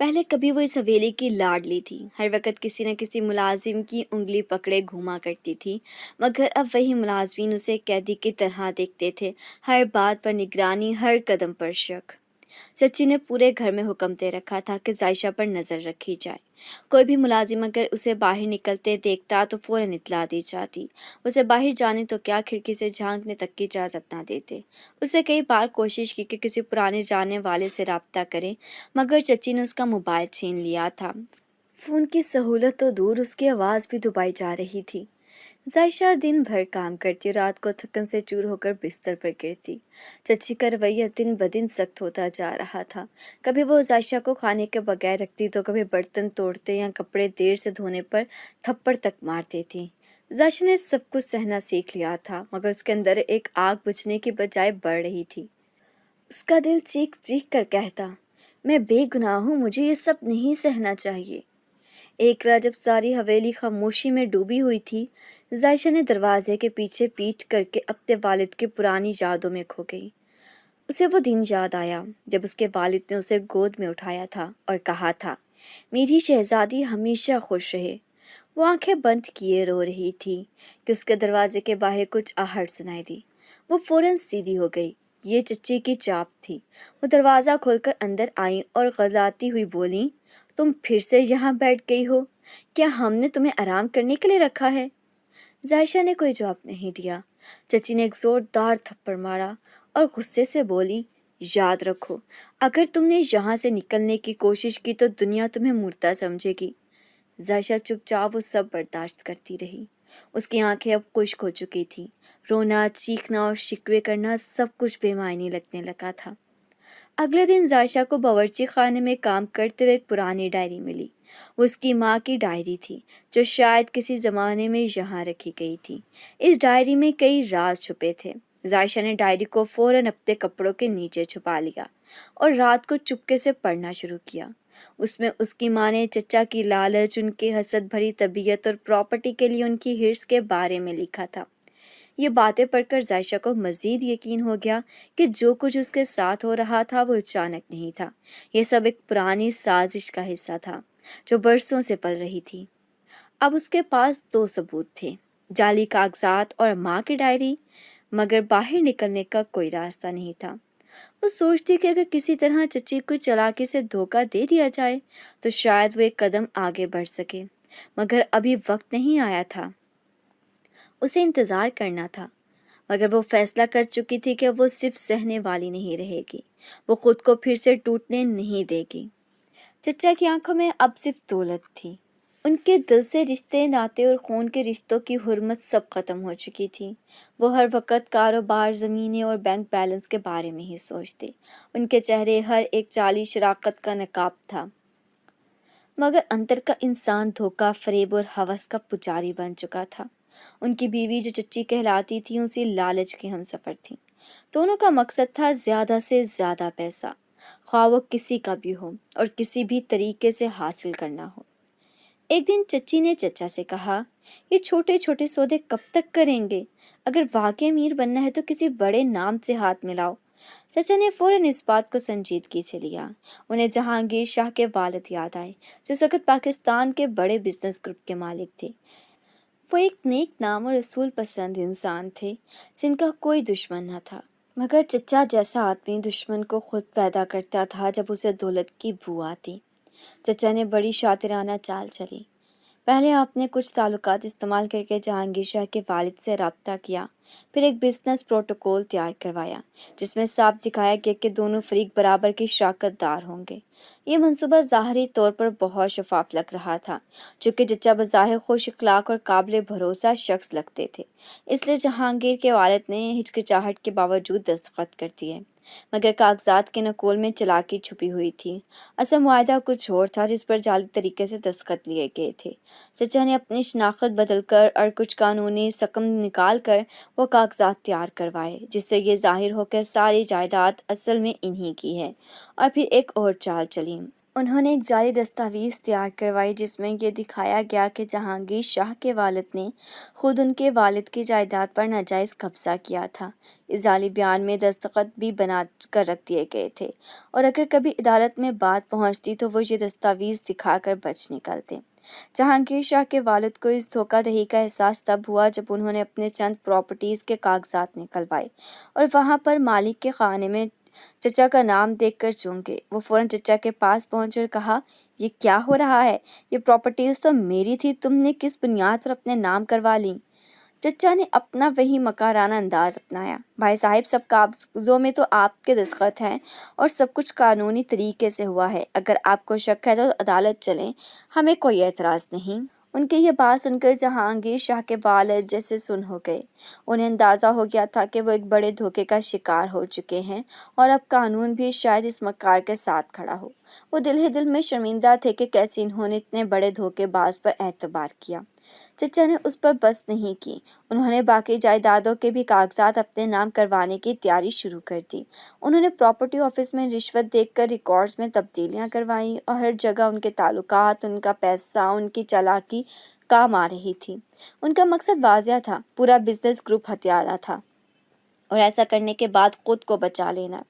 پہلے کبھی وہ اس حویلی کی لاڈلی تھی، ہر وقت کسی نہ کسی ملازم کی انگلی پکڑے گھوما کرتی تھی، مگر اب وہی ملازمین اسے قیدی کی طرح دیکھتے تھے، ہر بات پر نگرانی، ہر قدم پر شک۔ چچی نے پورے گھر میں حکم دے رکھا تھا کہ عائشہ پر نظر رکھی جائے۔ کوئی بھی ملازم اگر اسے باہر نکلتے دیکھتا تو فوراً اطلاع دی جاتی۔ اسے باہر جانے تو کیا کھڑکی سے جھانکنے تک کی اجازت نہ دیتے۔ اسے کئی بار کوشش کی کہ کسی پرانے جاننے والے سے رابطہ کرے، مگر چچی نے اس کا موبائل چھین لیا تھا۔ فون کی سہولت تو دور، اس کی آواز بھی دبائی جا رہی تھی۔ عائشہ دن بھر کام کرتی، رات کو تھکن سے چور ہو کر بستر پر گرتی۔ چچی کا رویہ دن بدن سخت ہوتا جا رہا تھا۔ کبھی وہ عائشہ کو کھانے کے بغیر رکھتی تو کبھی برتن توڑتے یا کپڑے دیر سے دھونے پر تھپڑ تک مارتی تھی۔ عائشہ نے سب کچھ سہنا سیکھ لیا تھا، مگر اس کے اندر ایک آگ بجھنے کی بجائے بڑھ رہی تھی۔ اس کا دل چیخ چیخ کر کہتا، میں بے گناہ ہوں، مجھے یہ سب نہیں سہنا چاہیے۔ ایک رات جب ساری حویلی خاموشی میں ڈوبی ہوئی تھی، عائشہ نے دروازے کے پیچھے پیٹھ کر کے اپنے والد کی پرانی یادوں میں کھو گئی۔ اسے وہ دن یاد آیا جب اس کے والد نے اسے گود میں اٹھایا تھا اور کہا تھا، میری شہزادی ہمیشہ خوش رہے۔ وہ آنکھیں بند کیے رو رہی تھی کہ اس کے دروازے کے باہر کچھ آہٹ سنائی دی۔ وہ فوراً سیدھی ہو گئی۔ یہ چچی کی چاپ تھی۔ وہ دروازہ کھول کر اندر آئیں اور غلاتی ہوئی بولیں، تم پھر سے یہاں بیٹھ گئی ہو؟ کیا ہم نے تمہیں آرام کرنے کے لیے رکھا ہے؟ عائشہ نے کوئی جواب نہیں دیا۔ چچی نے ایک زوردار تھپڑ مارا اور غصے سے بولی، یاد رکھو، اگر تم نے یہاں سے نکلنے کی کوشش کی تو دنیا تمہیں مردہ سمجھے گی۔ عائشہ چپ چاپ وہ سب برداشت کرتی رہی۔ اس کی آنکھیں اب خشک ہو چکی تھیں۔ رونا، چیخنا اور شکوے کرنا سب کچھ بے معنی لگنے لگا تھا۔ اگلے دن عائشہ کو باورچی خانے میں کام کرتے ہوئے ایک پرانی ڈائری ملی۔ وہ اس کی ماں کی ڈائری تھی، جو شاید کسی زمانے میں یہاں رکھی گئی تھی۔ اس ڈائری میں کئی راز چھپے تھے۔ عائشہ نے ڈائری کو فوراً اپنے کپڑوں کے نیچے چھپا لیا اور رات کو چپکے سے پڑھنا شروع کیا۔ اس میں اس کی ماں نے چچا کی لالچ، ان کی حسد بھری طبیعت اور پراپرٹی کے لیے ان کی ہرس کے بارے میں لکھا تھا۔ یہ باتیں پڑھ کر عائشہ کو مزید یقین ہو گیا کہ جو کچھ اس کے ساتھ ہو رہا تھا وہ اچانک نہیں تھا۔ یہ سب ایک پرانی سازش کا حصہ تھا جو برسوں سے پل رہی تھی۔ اب اس کے پاس دو ثبوت تھے، جعلی کاغذات اور ماں کی ڈائری، مگر باہر نکلنے کا کوئی راستہ نہیں تھا۔ وہ سوچتی کہ اگر کسی طرح چچی کو چالاکی سے دھوکہ دے دیا جائے تو شاید وہ ایک قدم آگے بڑھ سکے، مگر ابھی وقت نہیں آیا تھا۔ اسے انتظار کرنا تھا، مگر وہ فیصلہ کر چکی تھی کہ وہ صرف سہنے والی نہیں رہے گی، وہ خود کو پھر سے ٹوٹنے نہیں دے گی۔ چچا کی آنکھوں میں اب صرف دولت تھی۔ ان کے دل سے رشتے ناتے اور خون کے رشتوں کی حرمت سب ختم ہو چکی تھی۔ وہ ہر وقت کاروبار، زمینیں اور بینک بیلنس کے بارے میں ہی سوچتے۔ ان کے چہرے ہر ایک چالی شراکت کا نقاب تھا، مگر اندر کا انسان دھوکہ، فریب اور ہوس کا پجاری بن چکا تھا۔ ان کی بیوی جو چچی کہلاتی تھی اسی لالچ کی ہمسفر تھی۔ دونوں کا مقصد تھا زیادہ سے زیادہ پیسہ، خواہ وہ کسی کا بھی ہو اور کسی بھی طریقے سے حاصل کرنا ہو۔ ایک دن چچی نے چچا سے کہا، یہ چھوٹے چھوٹے سودے کب تک کریں گے؟ اگر واقعی امیر بننا ہے تو کسی بڑے نام سے ہاتھ ملاؤ۔ چچا نے فوراً اس بات کو سنجیدگی سے لیا۔ انہیں جہانگیر شاہ کے والد یاد آئے، جس وقت پاکستان کے بڑے بزنس گروپ کے مالک تھے۔ وہ ایک نیک نام اور اصول پسند انسان تھے جن کا کوئی دشمن نہ تھا، مگر چچا جیسا آدمی دشمن کو خود پیدا کرتا تھا جب اسے دولت کی بو آتی۔ چچا نے بڑی شاطرانہ چال چلی۔ پہلے آپ نے کچھ تعلقات استعمال کر کے جہانگیر شاہ کے والد سے رابطہ کیا، پھر ایک بزنس پروٹوکول تیار کروایا جس میں صاف دکھایا گیا کہ دونوں فریق برابر کی شراکت دار ہوں گے۔ یہ منصوبہ ظاہری طور پر بہت شفاف لگ رہا تھا، چونکہ چچا بظاہر خوش اخلاق اور قابل بھروسہ شخص لگتے تھے، اس لیے جہانگیر کے والد نے ہچکچاہٹ کے باوجود دستخط کر دیے، مگر کاغذات کے نقول میں چالاکی چھپی ہوئی تھی۔ اصل معاہدہ کچھ اور تھا جس پر جعلی طریقے سے دستخط لیے گئے تھے۔ چچا نے اپنی شناخت بدل کر اور کچھ قانونی رقم نکال کر وہ کاغذات تیار کروائے، جس سے یہ ظاہر ہو کہ ساری جائیداد اصل میں انہی کی ہے۔ اور پھر ایک اور چال چلی۔ انہوں نے ایک جعلی دستاویز تیار کروائی جس میں یہ دکھایا گیا کہ جہانگیر شاہ کے والد نے خود ان کے والد کی جائیداد پر ناجائز قبضہ کیا تھا۔ اس جعلی بیان میں دستخط بھی بنا کر رکھ دیے گئے تھے اور اگر کبھی عدالت میں بات پہنچتی تو وہ یہ دستاویز دکھا کر بچ نکلتے۔ جہانگیر شاہ کے والد کو اس دھوکہ دہی کا احساس تب ہوا جب انہوں نے اپنے چند پراپرٹیز کے کاغذات نکلوائے اور وہاں پر مالک کے خانے میں چچا کا نام دیکھ کر چونکے۔ وہ فوراً چچا کے پاس پہنچے اور کہا، یہ کیا ہو رہا ہے؟ یہ پراپرٹیز تو میری تھی، تم نے کس بنیاد پر اپنے نام کروا لیں؟ چچا نے اپنا وہی مکارانہ انداز اپنایا۔ بھائی صاحب، سب کاغذوں میں تو آپ کے دستخط ہیں اور سب کچھ قانونی طریقے سے ہوا ہے۔ اگر آپ کو شک ہے تو عدالت چلیں، ہمیں کوئی اعتراض نہیں۔ ان کی یہ بات سن کر جہانگیر شاہ کے والد جیسے سن ہو گئے۔ انہیں اندازہ ہو گیا تھا کہ وہ ایک بڑے دھوکے کا شکار ہو چکے ہیں اور اب قانون بھی شاید اس مکار کے ساتھ کھڑا ہو۔ وہ دل ہی دل میں شرمندہ تھے کہ کیسے انہوں نے اتنے بڑے دھوکے باز پر اعتبار کیا۔ چچا نے اس پر بس نہیں کی۔ انہوں نے باقی جائیدادوں کے بھی کاغذات اپنے نام کروانے کی تیاری شروع کر دی۔ انہوں نے پراپرٹی آفس میں رشوت دے کر ریکارڈز میں تبدیلیاں کروائیں اور ہر جگہ ان کے تعلقات، ان کا پیسہ، ان کی چالاکی کام آ رہی تھی۔ ان کا مقصد واضح تھا، پورا بزنس گروپ ہتھیارا تھا اور ایسا کرنے کے بعد خود کو بچا لینا۔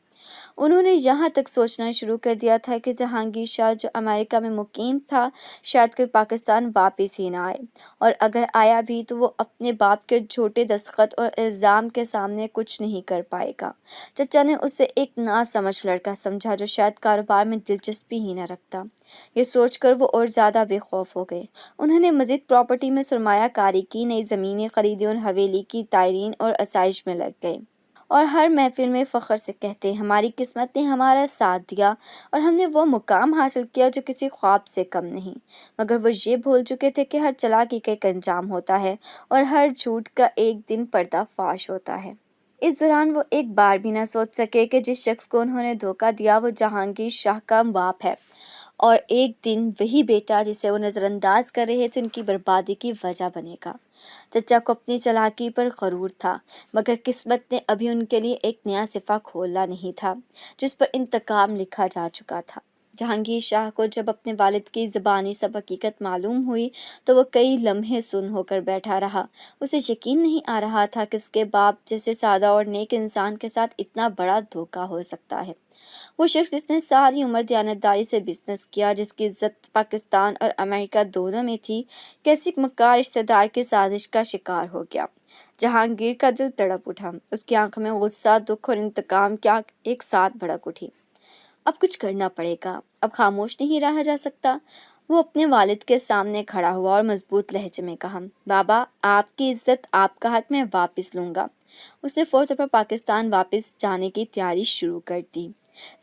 انہوں نے یہاں تک سوچنا شروع کر دیا تھا کہ جہانگیر شاہ جو امریکہ میں مقیم تھا شاید کوئی پاکستان واپس ہی نہ آئے، اور اگر آیا بھی تو وہ اپنے باپ کے جھوٹے دستخط اور الزام کے سامنے کچھ نہیں کر پائے گا۔ چچا نے اسے ایک ناسمجھ لڑکا سمجھا جو شاید کاروبار میں دلچسپی ہی نہ رکھتا۔ یہ سوچ کر وہ اور زیادہ بے خوف ہو گئے۔ انہوں نے مزید پراپرٹی میں سرمایہ کاری کی، نئی زمینیں خریدیں اور حویلی کی تعمیر اور آسائش میں لگ گئے، اور ہر محفل میں فخر سے کہتے، ہماری قسمت نے ہمارا ساتھ دیا اور ہم نے وہ مقام حاصل کیا جو کسی خواب سے کم نہیں۔ مگر وہ یہ بھول چکے تھے کہ ہر چالاکی کا ایک انجام ہوتا ہے اور ہر جھوٹ کا ایک دن پردہ فاش ہوتا ہے۔ اس دوران وہ ایک بار بھی نہ سوچ سکے کہ جس شخص کو انہوں نے دھوکہ دیا وہ جہانگیر شاہ کا باپ ہے، اور ایک دن وہی بیٹا جسے وہ نظر انداز کر رہے تھے ان کی بربادی کی وجہ بنے گا۔ چچا کو اپنی چالاکی پر غرور تھا، مگر قسمت نے ابھی ان کے لیے ایک نیا صفحہ کھولا نہیں تھا جس پر انتقام لکھا جا چکا تھا۔ جہانگیر شاہ کو جب اپنے والد کی زبانی سب حقیقت معلوم ہوئی تو وہ کئی لمحے سن ہو کر بیٹھا رہا۔ اسے یقین نہیں آ رہا تھا کہ اس کے باپ جیسے سادہ اور نیک انسان کے ساتھ اتنا بڑا دھوکہ ہو سکتا ہے۔ وہ شخص جس نے ساری عمر دیانتداری سے بزنس کیا، جس کی عزت پاکستان اور امریکہ دونوں میں تھی، کیسی مکار رشتہ دار کی سازش کا شکار ہو گیا۔ جہانگیر کا دل تڑپ اٹھا، اس کی آنکھوں میں غصہ، دکھ اور انتقام کی آگ ایک ساتھ بھڑک اٹھی۔ اب کچھ کرنا پڑے گا، اب خاموش نہیں رہا جا سکتا۔ وہ اپنے والد کے سامنے کھڑا ہوا اور مضبوط لہجے میں کہا، بابا، آپ کی عزت، آپ کا حق میں واپس لوں گا۔ اس نے فوری طور پر پاکستان واپس جانے کی تیاری شروع کر دی۔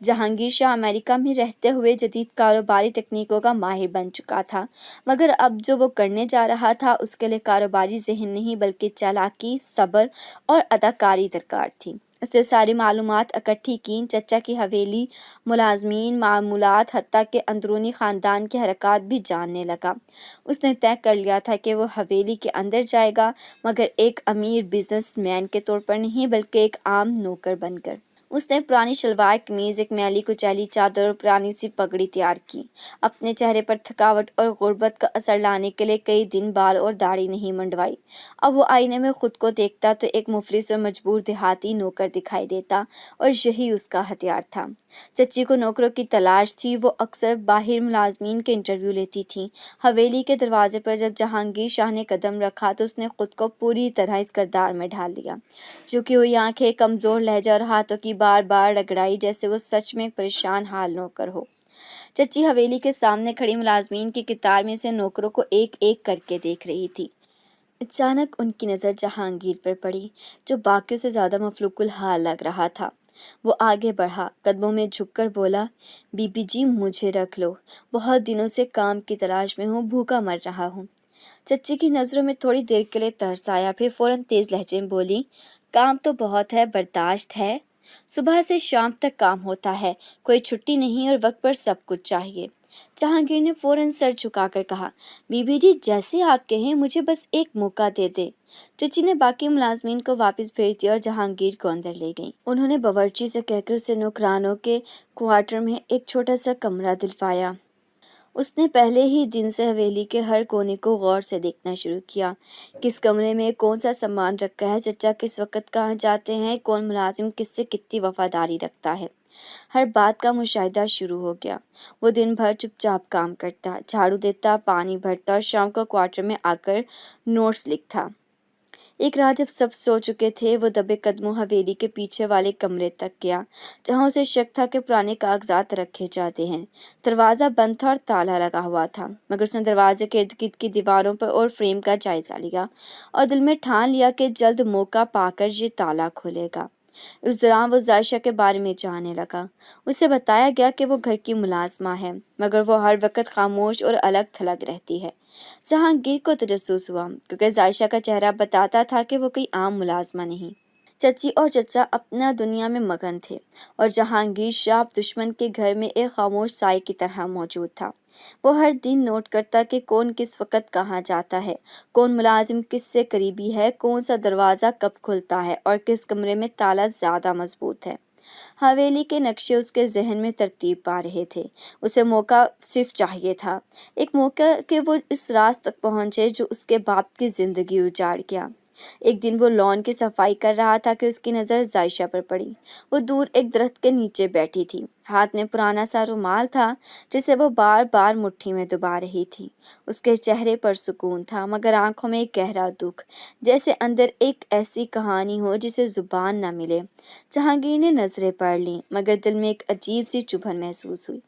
جہانگیر شاہ امریکہ میں رہتے ہوئے جدید کاروباری تکنیکوں کا ماہر بن چکا تھا، مگر اب جو وہ کرنے جا رہا تھا اس کے لیے کاروباری ذہن نہیں بلکہ چالاکی، صبر اور اداکاری درکار تھی۔ اس نے ساری معلومات اکٹھی کیں، چچا کی حویلی، ملازمین، معاملات، حتیٰ کہ اندرونی خاندان کی حرکات بھی جاننے لگا۔ اس نے طے کر لیا تھا کہ وہ حویلی کے اندر جائے گا، مگر ایک امیر بزنس مین کے طور پر نہیں بلکہ ایک عام نوکر بن کر۔ اس نے ایک پرانی شلوار قمیض، ایک میلی کچیلی چادر اور پرانی سی پگڑی تیار کی۔ اپنے چہرے پر تھکاوٹ اور غربت کا اثر لانے کے لیے کئی دن بال اور داڑھی نہیں منڈوائی۔ اب وہ آئینے میں خود کو دیکھتا تو ایک مفلس اور مجبور دیہاتی نوکر دکھائی دیتا، اور یہی اس کا ہتھیار تھا۔ چچی کو نوکروں کی تلاش تھی، وہ اکثر باہر ملازمین کے انٹرویو لیتی تھیں۔ حویلی کے دروازے پر جب جہانگیر شاہ نے قدم رکھا تو اس نے خود کو پوری طرح اس کردار میں ڈھال لیا۔ جھکی ہوئی آنکھیں، کمزور لہجہ اور ہاتھوں کی بار بار رگڑائی جیسے وہ سچ میں ایک پریشان حال نوکر ہو۔ چچی حویلی کے سامنے کھڑی ملازمین کی قطار میں سے نوکروں کو ایک ایک کر کے دیکھ رہی تھی۔ اچانک ان کی نظر جہانگیر پر پڑی، جو باقیوں سے زیادہ مفلوج الحال لگ رہا تھا۔ وہ آگے بڑھا، قدموں میں جھک کر بولا، بی بی جی، مجھے رکھ لو، بہت دنوں سے کام کی تلاش میں ہوں، بھوکا مر رہا ہوں۔ چچی کی نظروں میں تھوڑی دیر کے لیے ترس آیا، پھر فوراً تیز لہجے میں بولی، کام تو بہت ہے، برداشت ہے، صبح سے شام تک کام ہوتا ہے، کوئی چھٹی نہیں اور وقت پر سب کچھ چاہیے۔ جہانگیر نے فوراً سر جھکا کر کہا، بی جی جیسے آپ کہیں، مجھے بس ایک موقع دے دے۔ چچی نے باقی ملازمین کو واپس بھیج دیا اور جہانگیر کو اندر لے گئیں۔ انہوں نے باورچی سے کہہ کر اسے نوکرانوں کے کوارٹر میں ایک چھوٹا سا کمرہ دلوایا۔ اس نے پہلے ہی دن سے حویلی کے ہر کونے کو غور سے دیکھنا شروع کیا۔ کس کمرے میں کون سا سامان رکھا ہے، چچا کس وقت کہاں جاتے ہیں، کون ملازم کس سے کتنی وفاداری رکھتا ہے، ہر بات کا مشاہدہ شروع ہو گیا۔ وہ دن بھر چپ چاپ کام کرتا، جھاڑو دیتا، پانی بھرتا اور شام کو کوارٹر میں آ کر نوٹس لکھتا۔ ایک رات جب سب سو چکے تھے، وہ دبے قدموں حویلی کے پیچھے والے کمرے تک گیا، جہاں اسے شک تھا کہ پرانے کاغذات رکھے جاتے ہیں۔ دروازہ بند تھا اور تالا لگا ہوا تھا، مگر اس نے دروازے کے ارد گرد کی دیواروں پر اور فریم کا جائزہ لیا اور دل میں ٹھان لیا کہ جلد موقع پا کر یہ تالا کھولے گا۔ اس دوران وہ ظاہشہ کے بارے میں جاننے لگا۔ اسے بتایا گیا کہ وہ گھر کی ملازمہ ہے، مگر وہ ہر وقت خاموش اور الگ تھلگ رہتی ہے۔ جہانگیر کو تجسس ہوا، کیونکہ ظاہشہ کا چہرہ بتاتا تھا کہ وہ کوئی عام ملازمہ نہیں۔ چچی اور چچا اپنا دنیا میں مگن تھے اور جہانگیر شاپ دشمن کے گھر میں ایک خاموش سائے کی طرح موجود تھا۔ وہ ہر دن نوٹ کرتا کہ کون کس وقت کہاں جاتا ہے، کون ملازم کس سے قریبی ہے، کون سا دروازہ کب کھلتا ہے اور کس کمرے میں تالا زیادہ مضبوط ہے۔ حویلی کے نقشے اس کے ذہن میں ترتیب پا رہے تھے۔ اسے موقع صرف چاہیے تھا، ایک موقع کہ وہ اس راز تک پہنچے جو اس کے باپ کی زندگی اجاڑ گیا۔ ایک دن وہ لان کی صفائی کر رہا تھا کہ اس کی نظر ظاہشہ پر پڑی۔ وہ دور ایک درخت کے نیچے بیٹھی تھی، ہاتھ میں پرانا سا رومال تھا جسے وہ بار بار مٹھی میں دبا رہی تھی۔ اس کے چہرے پر سکون تھا، مگر آنکھوں میں ایک گہرا دکھ، جیسے اندر ایک ایسی کہانی ہو جسے زبان نہ ملے۔ جہانگیر نے نظریں پڑھ لیں، مگر دل میں ایک عجیب سی چبھن محسوس ہوئی۔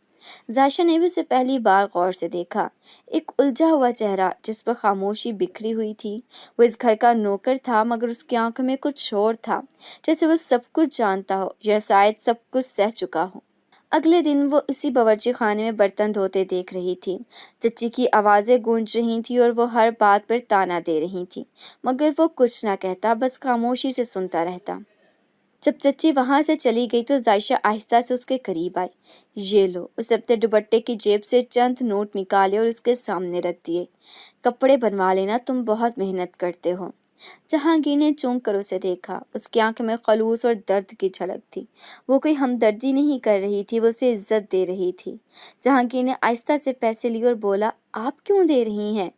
ظاہشہ نے بھی اسے پہلی بار غور سے دیکھا، ایک الجھا ہوا چہرہ جس پر خاموشی بکھری ہوئی تھی۔ وہ اس گھر کا نوکر تھا، مگر اس کی آنکھوں میں کچھ اور تھا، جیسے وہ سب کچھ جانتا ہو یا شاید سب کچھ سہ چکا ہو۔ اگلے دن وہ اسی باورچی خانے میں برتن دھوتے دیکھ رہی تھی۔ چچی کی آوازیں گونج رہی تھیں اور وہ ہر بات پر تانا دے رہی تھی، مگر وہ کچھ نہ کہتا، بس خاموشی سے سنتا رہتا۔ جب چچی وہاں سے چلی گئی تو ظاہشہ آہستہ سے اس کے قریب آئی۔ یہ لو، اس نے اپنے دوپٹے کی جیب سے چند نوٹ نکالے اور اس کے سامنے رکھ دیے۔ کپڑے بنوا لینا، تم بہت محنت کرتے ہو۔ جہانگیر نے چونک کر اسے دیکھا، اس کی آنکھ میں خلوص اور درد کی جھلک تھی۔ وہ کوئی ہمدردی نہیں کر رہی تھی، وہ اسے عزت دے رہی تھی۔ جہانگیر نے آہستہ سے پیسے لیے اور بولا، آپ کیوں دے رہی ہیں؟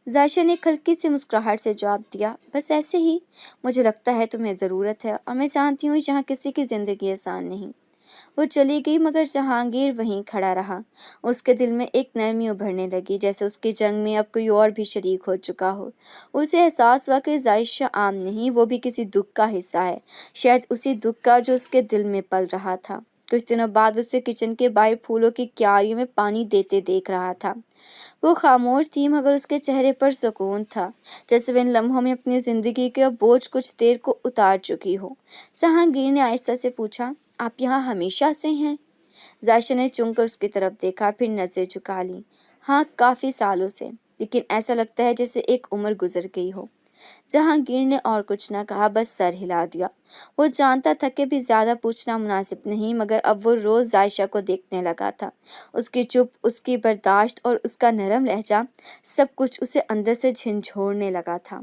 ظاہشہ نے ایک ہلکی سی مسکراہٹ سے جواب دیا، بس ایسے ہی، مجھے لگتا ہے تمہیں ضرورت ہے اور میں جانتی ہوں یہاں کسی کی زندگی آسان نہیں۔ وہ چلی گئی، مگر جہانگیر وہیں کھڑا رہا۔ اس کے دل میں ایک نرمی ابھرنے لگی، جیسے اس کی جنگ میں اب کوئی اور بھی شریک ہو چکا ہو۔ اسے احساس ہوا کہ ظاہشہ عام نہیں، وہ بھی کسی دکھ کا حصہ ہے، شاید اسی دکھ کا جو اس کے دل میں پل رہا تھا۔ کچھ دنوں بعد اسے کچن کے باہر پھولوں کی کیاریوں میں پانی دیتے دیکھ رہا تھا۔ وہ خاموش تھی، مگر اس کے چہرے پر سکون تھا، جیسے وہ ان لمحوں میں اپنی زندگی کے بوجھ کچھ دیر کو اتار چکی ہو۔ جہانگیر نے آہستہ سے پوچھا، آپ یہاں ہمیشہ سے ہیں؟ ظاہشہ نے چونک کر اس کی طرف دیکھا، پھر نظریں جھکا لیں۔ ہاں، کافی سالوں سے، لیکن ایسا لگتا ہے جیسے ایک عمر گزر گئی ہو۔ جہانگیر نے اور کچھ نہ کہا، بس سر ہلا دیا۔ وہ جانتا تھا کہ بھی زیادہ پوچھنا مناسب نہیں، مگر اب وہ روز ظاہشہ کو دیکھنے لگا تھا۔ اس کی چپ، اس کی برداشت اور اس کا نرم لہجہ، سب کچھ اسے اندر سے جھنجھوڑنے لگا تھا۔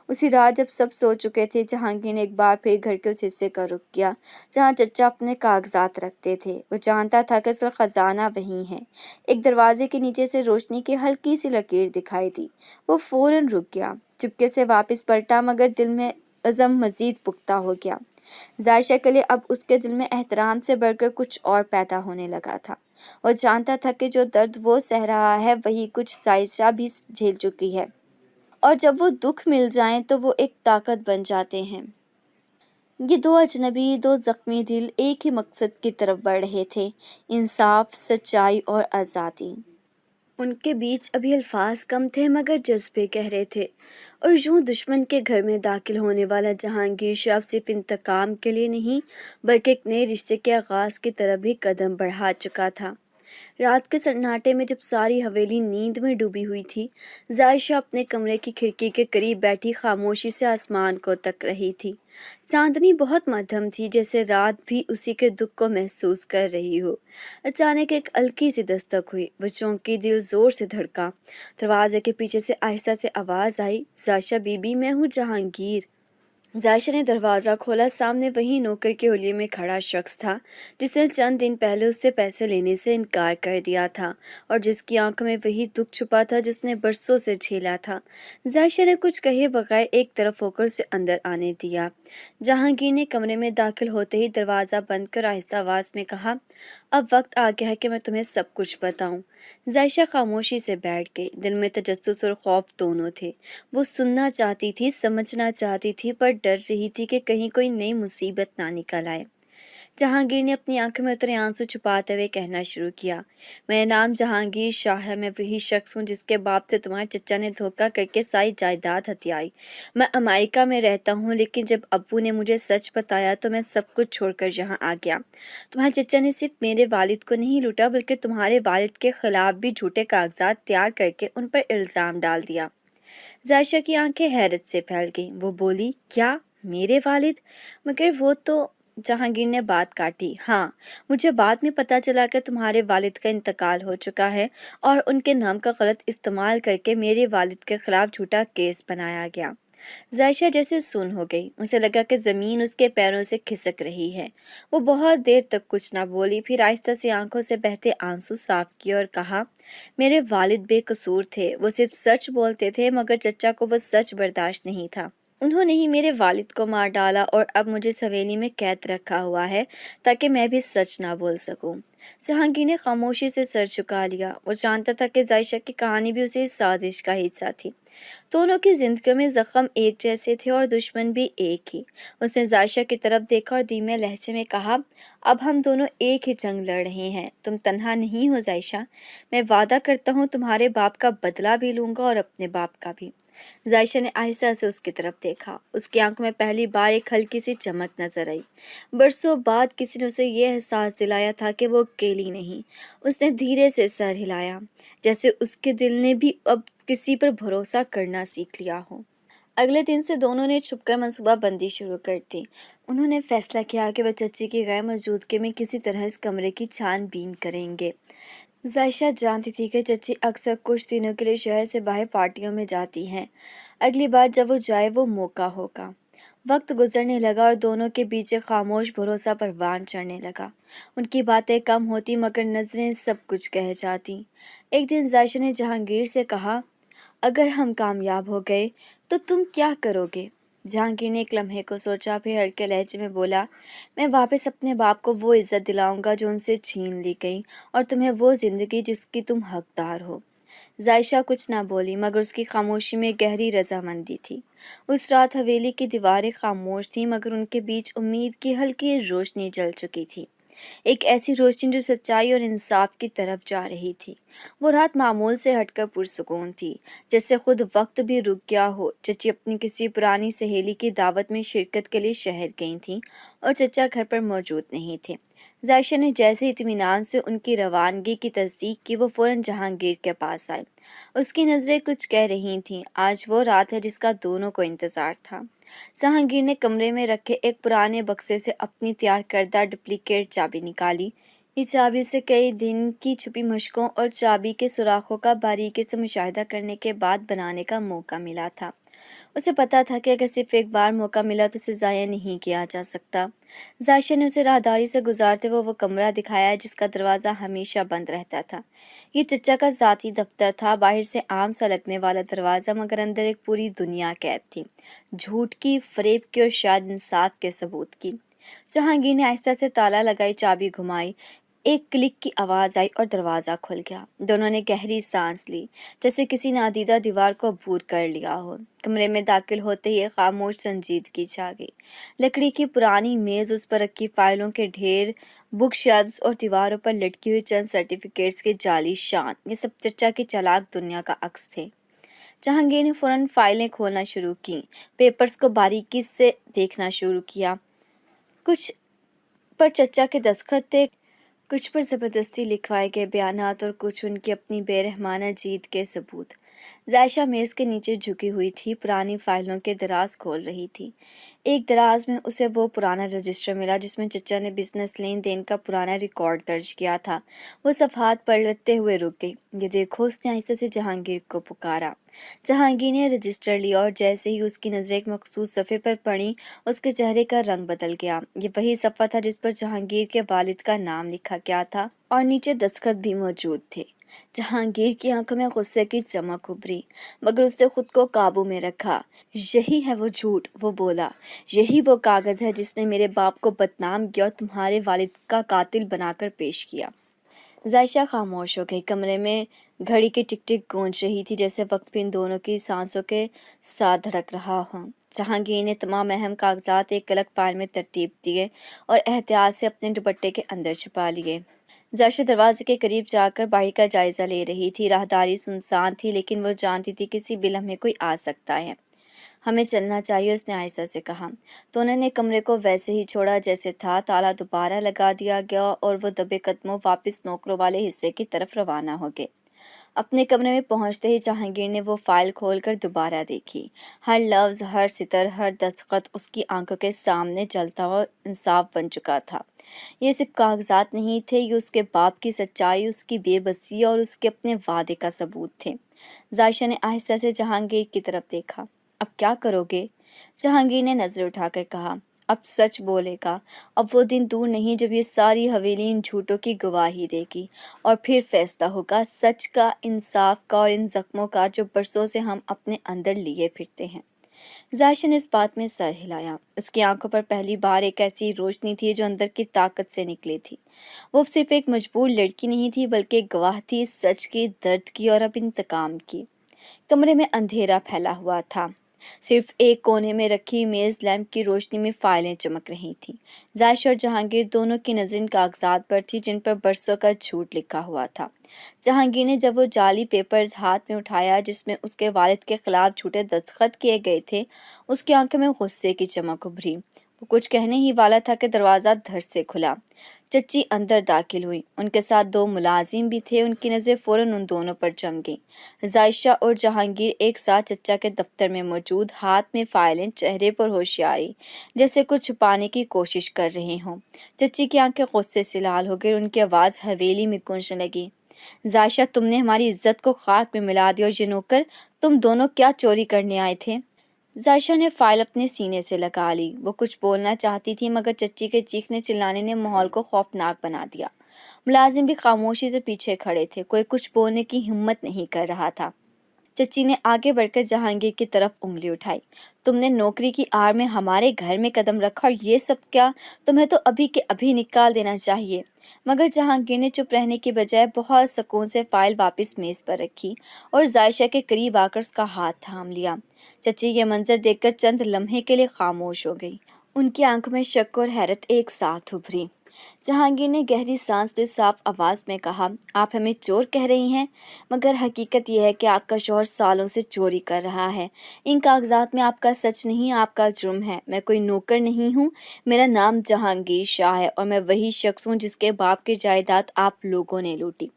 اسی رات جب سب سو چکے تھے، جہانگیر نے ایک بار پھر گھر کے اس حصے کا رخ کیا جہاں چچا اپنے کاغذات رکھتے تھے۔ وہ جانتا تھا کہ اصل خزانہ وہیں ہے۔ ایک دروازے کے نیچے سے روشنی کی ہلکی سی لکیر دکھائی دی۔ وہ فوراً رک گیا، چپکے سے واپس پلٹا، مگر دل میں عزم مزید پختہ ہو گیا۔ ظاہشہ کے لیے اب اس کے دل میں احترام سے بڑھ کر کچھ اور پیدا ہونے لگا تھا۔ وہ جانتا تھا کہ جو درد وہ سہ رہا ہے وہی کچھ ظاہشہ بھی جھیل چکی ہے، اور جب وہ دکھ مل جائیں تو وہ ایک طاقت بن جاتے ہیں۔ یہ دو اجنبی، دو زخمی دل ایک ہی مقصد کی طرف بڑھ رہے تھے، انصاف، سچائی اور آزادی۔ ان کے بیچ ابھی الفاظ کم تھے، مگر جذبے گہرے تھے، اور یوں دشمن کے گھر میں داخل ہونے والا جہانگیر شاہ صرف انتقام کے لیے نہیں، بلکہ ایک نئے رشتے کے آغاز کی طرف بھی قدم بڑھا چکا تھا۔ رات کے سناٹے میں جب ساری حویلی نیند میں ڈوبی ہوئی تھی، ظاہشہ اپنے کمرے کی کھڑکی کے قریب بیٹھی خاموشی سے آسمان کو تک رہی تھی۔ چاندنی بہت مدھم تھی، جیسے رات بھی اسی کے دکھ کو محسوس کر رہی ہو۔ اچانک ایک ہلکی سی دستک ہوئی، وہ چونکی، دل زور سے دھڑکا۔ دروازے کے پیچھے سے آہستہ سے آواز آئی، ظاہشہ بی بی، میں ہوں جہانگیر۔ ظاہشہ نے دروازہ کھولا۔ سامنے وہی نوکر کے حلیے میں کھڑا شخص تھا جس نے چند دن پہلے اس سے پیسے لینے سے انکار کر دیا تھا، اور جس کی آنکھوں میں وہی دکھ چھپا تھا جس نے برسوں سے جھیلا تھا۔ ظاہشہ نے کچھ کہے بغیر ایک طرف ہو کر اسے اندر آنے دیا۔ جہانگیر نے کمرے میں داخل ہوتے ہی دروازہ بند کر آہستہ آواز میں کہا، اب وقت آ گیا ہے کہ میں تمہیں سب کچھ بتاؤں۔ ظاہشہ خاموشی سے بیٹھ گئی۔ دل میں تجسس اور خوف دونوں تھے۔ وہ سننا چاہتی تھی، سمجھنا چاہتی تھی، پر ڈر رہی تھی کہ کہیں کوئی نئی مصیبت نہ نکل آئے۔ جہانگیر نے اپنی آنکھوں میں اترے آنسو چھپاتے ہوئے کہنا شروع کیا، میرا نام جہانگیر شاہ ہے، میں وہی شخص ہوں جس کے باپ سے تمہارے چچا نے دھوکہ کر کے ساری جائیداد ہتھیائی۔ میں امریکہ میں رہتا ہوں، لیکن جب ابو نے مجھے سچ بتایا تو میں سب کچھ چھوڑ کر یہاں آ گیا۔ تمہارے چچا نے صرف میرے والد کو نہیں لوٹا، بلکہ تمہارے والد کے خلاف بھی جھوٹے کاغذات تیار کر کے ان پر الزام ڈال دیا۔ ظاہشہ کی آنکھیں حیرت سے پھیل گئیں۔ وہ بولی، کیا میرے والد؟ مگر وہ تو… جہانگیر نے بات کاٹی، ہاں، مجھے بعد میں پتہ چلا کہ تمہارے والد کا انتقال ہو چکا ہے اور ان کے نام کا غلط استعمال کر کے میرے والد کے خلاف جھوٹا کیس بنایا گیا۔ ظاہشہ جیسے سن ہو گئی، اسے لگا کہ زمین اس کے پیروں سے کھسک رہی ہے۔ وہ بہت دیر تک کچھ نہ بولی، پھر آہستہ سے آنکھوں سے بہتے آنسو صاف کیے اور کہا، میرے والد بے قصور تھے، وہ صرف سچ بولتے تھے، مگر چچا کو وہ سچ برداشت نہیں تھا۔ انہوں نے ہی میرے والد کو مار ڈالا اور اب مجھے اس حویلی میں قید رکھا ہوا ہے تاکہ میں بھی سچ نہ بول سکوں۔ جہانگیر نے خاموشی سے سر جھکا لیا۔ وہ جانتا تھا کہ ظاہشہ کی کہانی بھی اسی سازش کا حصہ تھی۔ دونوں کی زندگیوں میں زخم ایک جیسے تھے اور دشمن بھی ایک ہی۔ اس نے ظاہشہ کی طرف دیکھا اور دھیمے لہجے میں کہا، اب ہم دونوں ایک ہی جنگ لڑ رہے ہیں، تم تنہا نہیں ہو ظاہشہ۔ میں وعدہ کرتا ہوں تمہارے باپ کا بدلہ بھی لوں گا اور اپنے باپ کا بھی۔ ظاہشہ نے آہستہ سے اس کی طرف دیکھا۔ اس کی آنکھوں میں پہلی بار ایک ہلکی سی چمک نظر آئی۔ برسوں بعد کسی نے اسے یہ احساس دلایا تھا کہ وہ اکیلی نہیں۔ اس نے دھیرے سے سر ہلایا، جیسے اس کے دل نے بھی اب کسی پر بھروسہ کرنا سیکھ لیا ہو۔ اگلے دن سے دونوں نے چھپ کر منصوبہ بندی شروع کر دی۔ انہوں نے فیصلہ کیا کہ وہ چچی کی غیر موجودگی میں کسی طرح اس کمرے کی چھان بین کریں گے۔ ظاہشہ جانتی تھی کہ چچی اکثر کچھ دنوں کے لیے شہر سے باہر پارٹیوں میں جاتی ہیں۔ اگلی بار جب وہ جائے وہ موقع ہوگا۔ وقت گزرنے لگا اور دونوں کے بیچ ایک خاموش بھروسہ پروان چڑھنے لگا۔ ان کی باتیں کم ہوتی مگر نظریں سب کچھ کہہ جاتی۔ ایک دن ظاہشہ نے جہانگیر سے کہا، اگر ہم کامیاب ہو گئے تو تم کیا کرو گے؟ جہانگیر نے ایک لمحے کو سوچا، پھر ہلکے لہجے میں بولا، میں واپس اپنے باپ کو وہ عزت دلاؤں گا جو ان سے چھین لی گئی، اور تمہیں وہ زندگی جس کی تم حقدار ہو۔ ظاہشہ کچھ نہ بولی، مگر اس کی خاموشی میں گہری رضامندی تھی۔ اس رات حویلی کی دیواریں خاموش تھیں، مگر ان کے بیچ امید کی ہلکی روشنی جل چکی تھی، ایک ایسی روشنی جو سچائی اور انصاف کی طرف جا رہی تھی۔ وہ رات معمول سے ہٹ کر پرسکون تھی، جیسے خود وقت بھی رک گیا ہو۔ چچی اپنی کسی پرانی سہیلی کی دعوت میں شرکت کے لیے شہر گئی تھیں اور چچا گھر پر موجود نہیں تھے۔ ظاہشہ نے جیسے اطمینان سے ان کی روانگی کی تصدیق کی، وہ فوراً جہانگیر کے پاس آئے۔ اس کی نظریں کچھ کہہ رہی تھیں، آج وہ رات ہے جس کا دونوں کو انتظار تھا۔ جہانگیر نے کمرے میں رکھے ایک پرانے بکسے سے اپنی تیار کردہ ڈپلیکیٹ چابی نکالی۔ اس چابی سے کئی دن کی چھپی مشقوں اور چابی کے سوراخوں کا باریکی سے مشاہدہ کرنے کے بعد بنانے کا موقع ملا تھا۔ اسے پتا تھا کہ اگر صرف ایک بار موقع ملا تو اسے ضائع نہیں کیا جا سکتا۔ ظاہشہ نے اسے راہداری سے گزارتے ہوئے وہ کمرہ دکھایا جس کا دروازہ ہمیشہ بند رہتا تھا۔ یہ چچا کا ذاتی دفتر تھا، باہر سے عام سا لگنے والا دروازہ، مگر اندر ایک پوری دنیا قید تھی، جھوٹ کی، فریب کی اور شاید انصاف کے ثبوت کی۔ جہانگیر نے آہستہ سے تالا لگائی، چابی گھمائی، ایک کلک کی آواز آئی اور دروازہ کھل گیا۔ دونوں نے گہری سانس لی، جیسے کسی نادیدہ دیوار کو عبور کر لیا ہو۔ کمرے میں داخل ہوتے ہی ایک خاموش سنجیدگی چھا گئی۔ لکڑی کی پرانی میز، اس پر رکھی فائلوں کے ڈھیر، بک شیلفز اور دیواروں پر لٹکی ہوئی چند سرٹیفکیٹس کے جعلی شان، یہ سب چچا کی چالاک دنیا کا عکس تھے۔ جہانگیر نے فوراً فائلیں کھولنا شروع کیں، پیپرز کو باریکی سے دیکھنا شروع کیا۔ کچھ پر چچا کے دستخط تھے، کچھ پر زبردستی لکھوائے گئے بیانات اور کچھ ان کی اپنی بے رحمانہ جیت کے ثبوت۔ ذائشہ میز کے نیچے جھکی ہوئی تھی، پرانی فائلوں کے دراز کھول رہی تھی۔ ایک دراز میں اسے وہ پرانا رجسٹر ملا جس میں چچا نے بزنس لین دین کا پرانا ریکارڈ درج کیا تھا۔ وہ صفحات پلٹتے ہوئے رک گئی۔ یہ دیکھو، اس نے آہستہ سے جہانگیر کو پکارا۔ جہانگیر نے رجسٹر لیا اور جیسے ہی اس کی نظر ایک مخصوص صفحے پر پڑی، اس کے چہرے کا رنگ بدل گیا۔ یہ وہی صفحہ تھا جس پر جہانگیر کے والد کا نام لکھا گیا تھا اور نیچے دستخط بھی موجود تھے۔ جہانگیر کی آنکھوں میں غصے کی چمک ابھری، مگر اس نے خود کو قابو میں رکھا۔ یہی ہے وہ جھوٹ، وہ بولا۔ یہی وہ کاغذ ہے جس نے میرے باپ کو بدنام کیا اور تمہارے والد کا قاتل بنا کر پیش کیا۔ ذائشہ خاموش ہو گئی۔ کمرے میں گھڑی کی ٹک ٹک گونج رہی تھی، جیسے وقت بھی ان دونوں کی سانسوں کے ساتھ دھڑک رہا ہو۔ جہانگیر نے تمام اہم کاغذات ایک الگ فائل میں ترتیب دیے اور احتیاط سے اپنے دوپٹے کے اندر چھپا لیے۔ ذائشہ دروازے کے قریب جا کر باہر کا جائزہ لے رہی تھی۔ راہداری سنسان تھی، لیکن وہ جانتی تھی کسی بھی لمحے کوئی آ سکتا ہے۔ ہمیں چلنا چاہیے، اس نے آہستہ سے کہا۔ تو انہوں نے کمرے کو ویسے ہی چھوڑا جیسے تھا۔ تالا دوبارہ لگا دیا گیا اور وہ دبے قدموں واپس نوکروں والے حصے کی طرف روانہ ہو گئے۔ اپنے کمرے میں پہنچتے ہی جہانگیر نے وہ فائل کھول کر دوبارہ دیکھی۔ ہر لفظ، ہر سطر، ہر دستخط اس کی آنکھوں کے سامنے جلتا ہوا انصاف بن چکا تھا۔ یہ صرف کاغذات نہیں تھے، یہ اس کے باپ کی سچائی، اس کی بے بسی اور اس کے اپنے وعدے کا ثبوت تھے۔ ذائشہ نے آہستہ سے جہانگیر کی طرف دیکھا۔ اب کیا کرو گے؟ جہانگیر نے نظر اٹھا کر کہا۔ اب سچ بولے گا۔ اب وہ دن دور نہیں جب یہ ساری حویلی ان جھوٹوں کی گواہی دے گی، اور پھر فیصلہ ہوگا، سچ کا، انصاف کا اور ان زخموں کا جو برسوں سے ہم اپنے اندر لیے پھرتے ہیں۔ ذائشہ نے اس بات میں سر ہلایا۔ اس کی آنکھوں پر پہلی بار ایک ایسی روشنی تھی جو اندر کی طاقت سے نکلی تھی۔ وہ صرف ایک مجبور لڑکی نہیں تھی، بلکہ ایک گواہ تھی، سچ کی، درد کی اور اب انتقام کی۔ کمرے میں اندھیرا پھیلا ہوا تھا۔ صرف ایک کونے میں رکھی میز لیمپ کی روشنی میں فائلیں چمک رہی تھیں۔ ذائشہ اور جہانگیر دونوں کی نظر ان کاغذات پر تھی جن پر برسوں کا جھوٹ لکھا ہوا تھا۔ جہانگیر نے جب وہ جعلی پیپرز ہاتھ میں اٹھایا جس میں اس کے والد کے خلاف جھوٹے دستخط کیے گئے تھے، اس کی آنکھوں میں غصے کی چمک ابھری۔ وہ کچھ کہنے ہی والا تھا کہ دروازہ دھڑ سے کھلا۔ چچی اندر داخل ہوئی۔ ان کے ساتھ دو ملازم بھی تھے۔ ان کی نظریں فوراً ان دونوں پر جم گئیں۔ ذائشہ اور جہانگیر ایک ساتھ چچا کے دفتر میں موجود، ہاتھ میں فائلیں، چہرے پر ہوشیاری، جیسے کچھ چھپانے کی کوشش کر رہے ہوں۔ چچی کی آنکھیں غصے سے لال ہو گئی اور ان کی آواز حویلی میں گونجنے لگی۔ ذائشہ، تم نے ہماری عزت کو خاک میں ملا دیا، اور یہ نوکر، تم دونوں کیا چوری کرنے آئے تھے؟ ذائشہ نے فائل اپنے سینے سے لگا لی۔ وہ کچھ بولنا چاہتی تھی، مگر چچی کے چیخنے چلانے نے ماحول کو خوفناک بنا دیا۔ ملازم بھی خاموشی سے پیچھے کھڑے تھے، کوئی کچھ بولنے کی ہمت نہیں کر رہا تھا۔ چچی نے آگے بڑھ کر جہانگیر کی طرف انگلی اٹھائی۔ تم نے نوکری کی آڑ میں ہمارے گھر میں قدم رکھا، اور یہ سب کیا؟ تمہیں تو ابھی کے ابھی نکال دینا چاہیے۔ مگر جہانگیر نے چپ رہنے کی بجائے بہت سکون سے فائل واپس میز پر رکھی اور ذائشہ کے قریب آ کر اس کا ہاتھ تھام لیا۔ چچی یہ منظر دیکھ کر چند لمحے کے لیے خاموش ہو گئی۔ ان کی آنکھوں میں شک اور حیرت ایک ساتھ ابھری۔ جہانگیر نے گہری سانس لی، صاف آواز میں کہا، آپ ہمیں چور کہہ رہی ہیں، مگر حقیقت یہ ہے کہ آپ کا شوہر سالوں سے چوری کر رہا ہے۔ ان کاغذات میں آپ کا سچ نہیں، آپ کا جرم ہے۔ میں کوئی نوکر نہیں ہوں، میرا نام جہانگیر شاہ ہے، اور میں وہی شخص ہوں جس کے باپ کی جائیداد آپ لوگوں نے لوٹی۔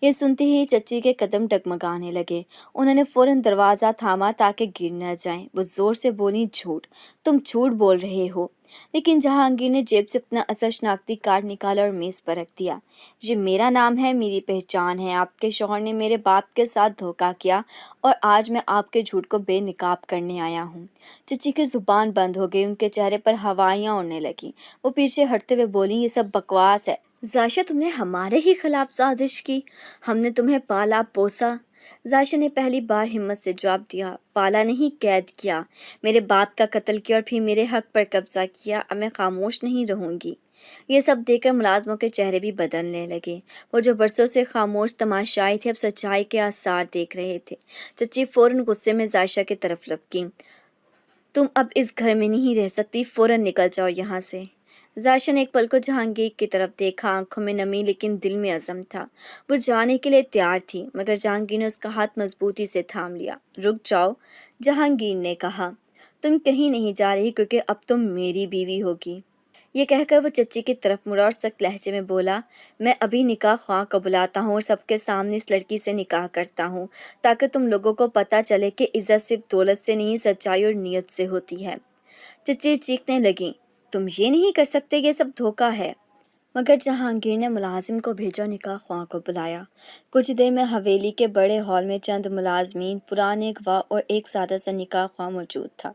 یہ سنتے ہی چچی کے قدم ڈگمگانے لگے۔ انہوں نے فوراً دروازہ تھاما تاکہ گر نہ جائیں۔ وہ زور سے بولی، جھوٹ، تم جھوٹ بول رہے ہو۔ لیکن جہانگیر نے جیب سے اپنا اصل شناختی کارڈ نکالا اور میز پر رکھ دیا۔ یہ میرا نام ہے، میری پہچان ہے۔ آپ کے شوہر نے میرے باپ کے ساتھ دھوکہ کیا، اور آج میں آپ کے جھوٹ کو بے نقاب کرنے آیا ہوں۔ چچی کی زبان بند ہو گئی، ان کے چہرے پر ہوائیاں اڑنے لگیں۔ وہ پیچھے ہٹتے ہوئے بولیں، یہ سب بکواس ہے۔ ذائشہ، تم نے ہمارے ہی خلاف سازش کی، ہم نے تمہیں پالا پوسا۔ ذائشہ نے پہلی بار ہمت سے جواب دیا، پالا نہیں، قید کیا، میرے باپ کا قتل کیا اور پھر میرے حق پر قبضہ کیا۔ اب میں خاموش نہیں رہوں گی۔ یہ سب دیکھ کر ملازموں کے چہرے بھی بدلنے لگے۔ وہ جو برسوں سے خاموش تماشائی تھے، اب سچائی کے آثار دیکھ رہے تھے۔ چچی فوراً غصے میں ذائشہ کی طرف لپکیں، تم اب اس گھر میں نہیں رہ سکتی، فوراً نکل جاؤ یہاں سے۔ ذائشہ نے ایک پل کو جہانگیر کی طرف دیکھا، آنکھوں میں نمی لیکن دل میں عزم تھا۔ وہ جانے کے لیے تیار تھی، مگر جہانگیر نے اس کا ہاتھ مضبوطی سے تھام لیا۔ رک جاؤ، جہانگیر نے کہا، تم کہیں نہیں جا رہی، کیونکہ اب تم میری بیوی ہوگی۔ یہ کہہ کر وہ چچی کی طرف مڑا اور سخت لہجے میں بولا، میں ابھی نکاح خواہ کو بلاتا ہوں اور سب کے سامنے اس لڑکی سے نکاح کرتا ہوں تاکہ تم لوگوں کو پتہ چلے کہ عزت صرف دولت سے نہیں، سچائی اور نیت سے ہوتی ہے۔ چچی چیخنے لگیں، تم یہ نہیں کر سکتے، یہ سب دھوکہ ہے۔ مگر جہانگیر نے ملازم کو بھیجا اور نکاح خواہ کو بلایا۔ کچھ دیر میں حویلی کے بڑے ہال میں چند ملازمین، پرانے گواہ اور ایک سادہ سا نکاح خواہ موجود تھا۔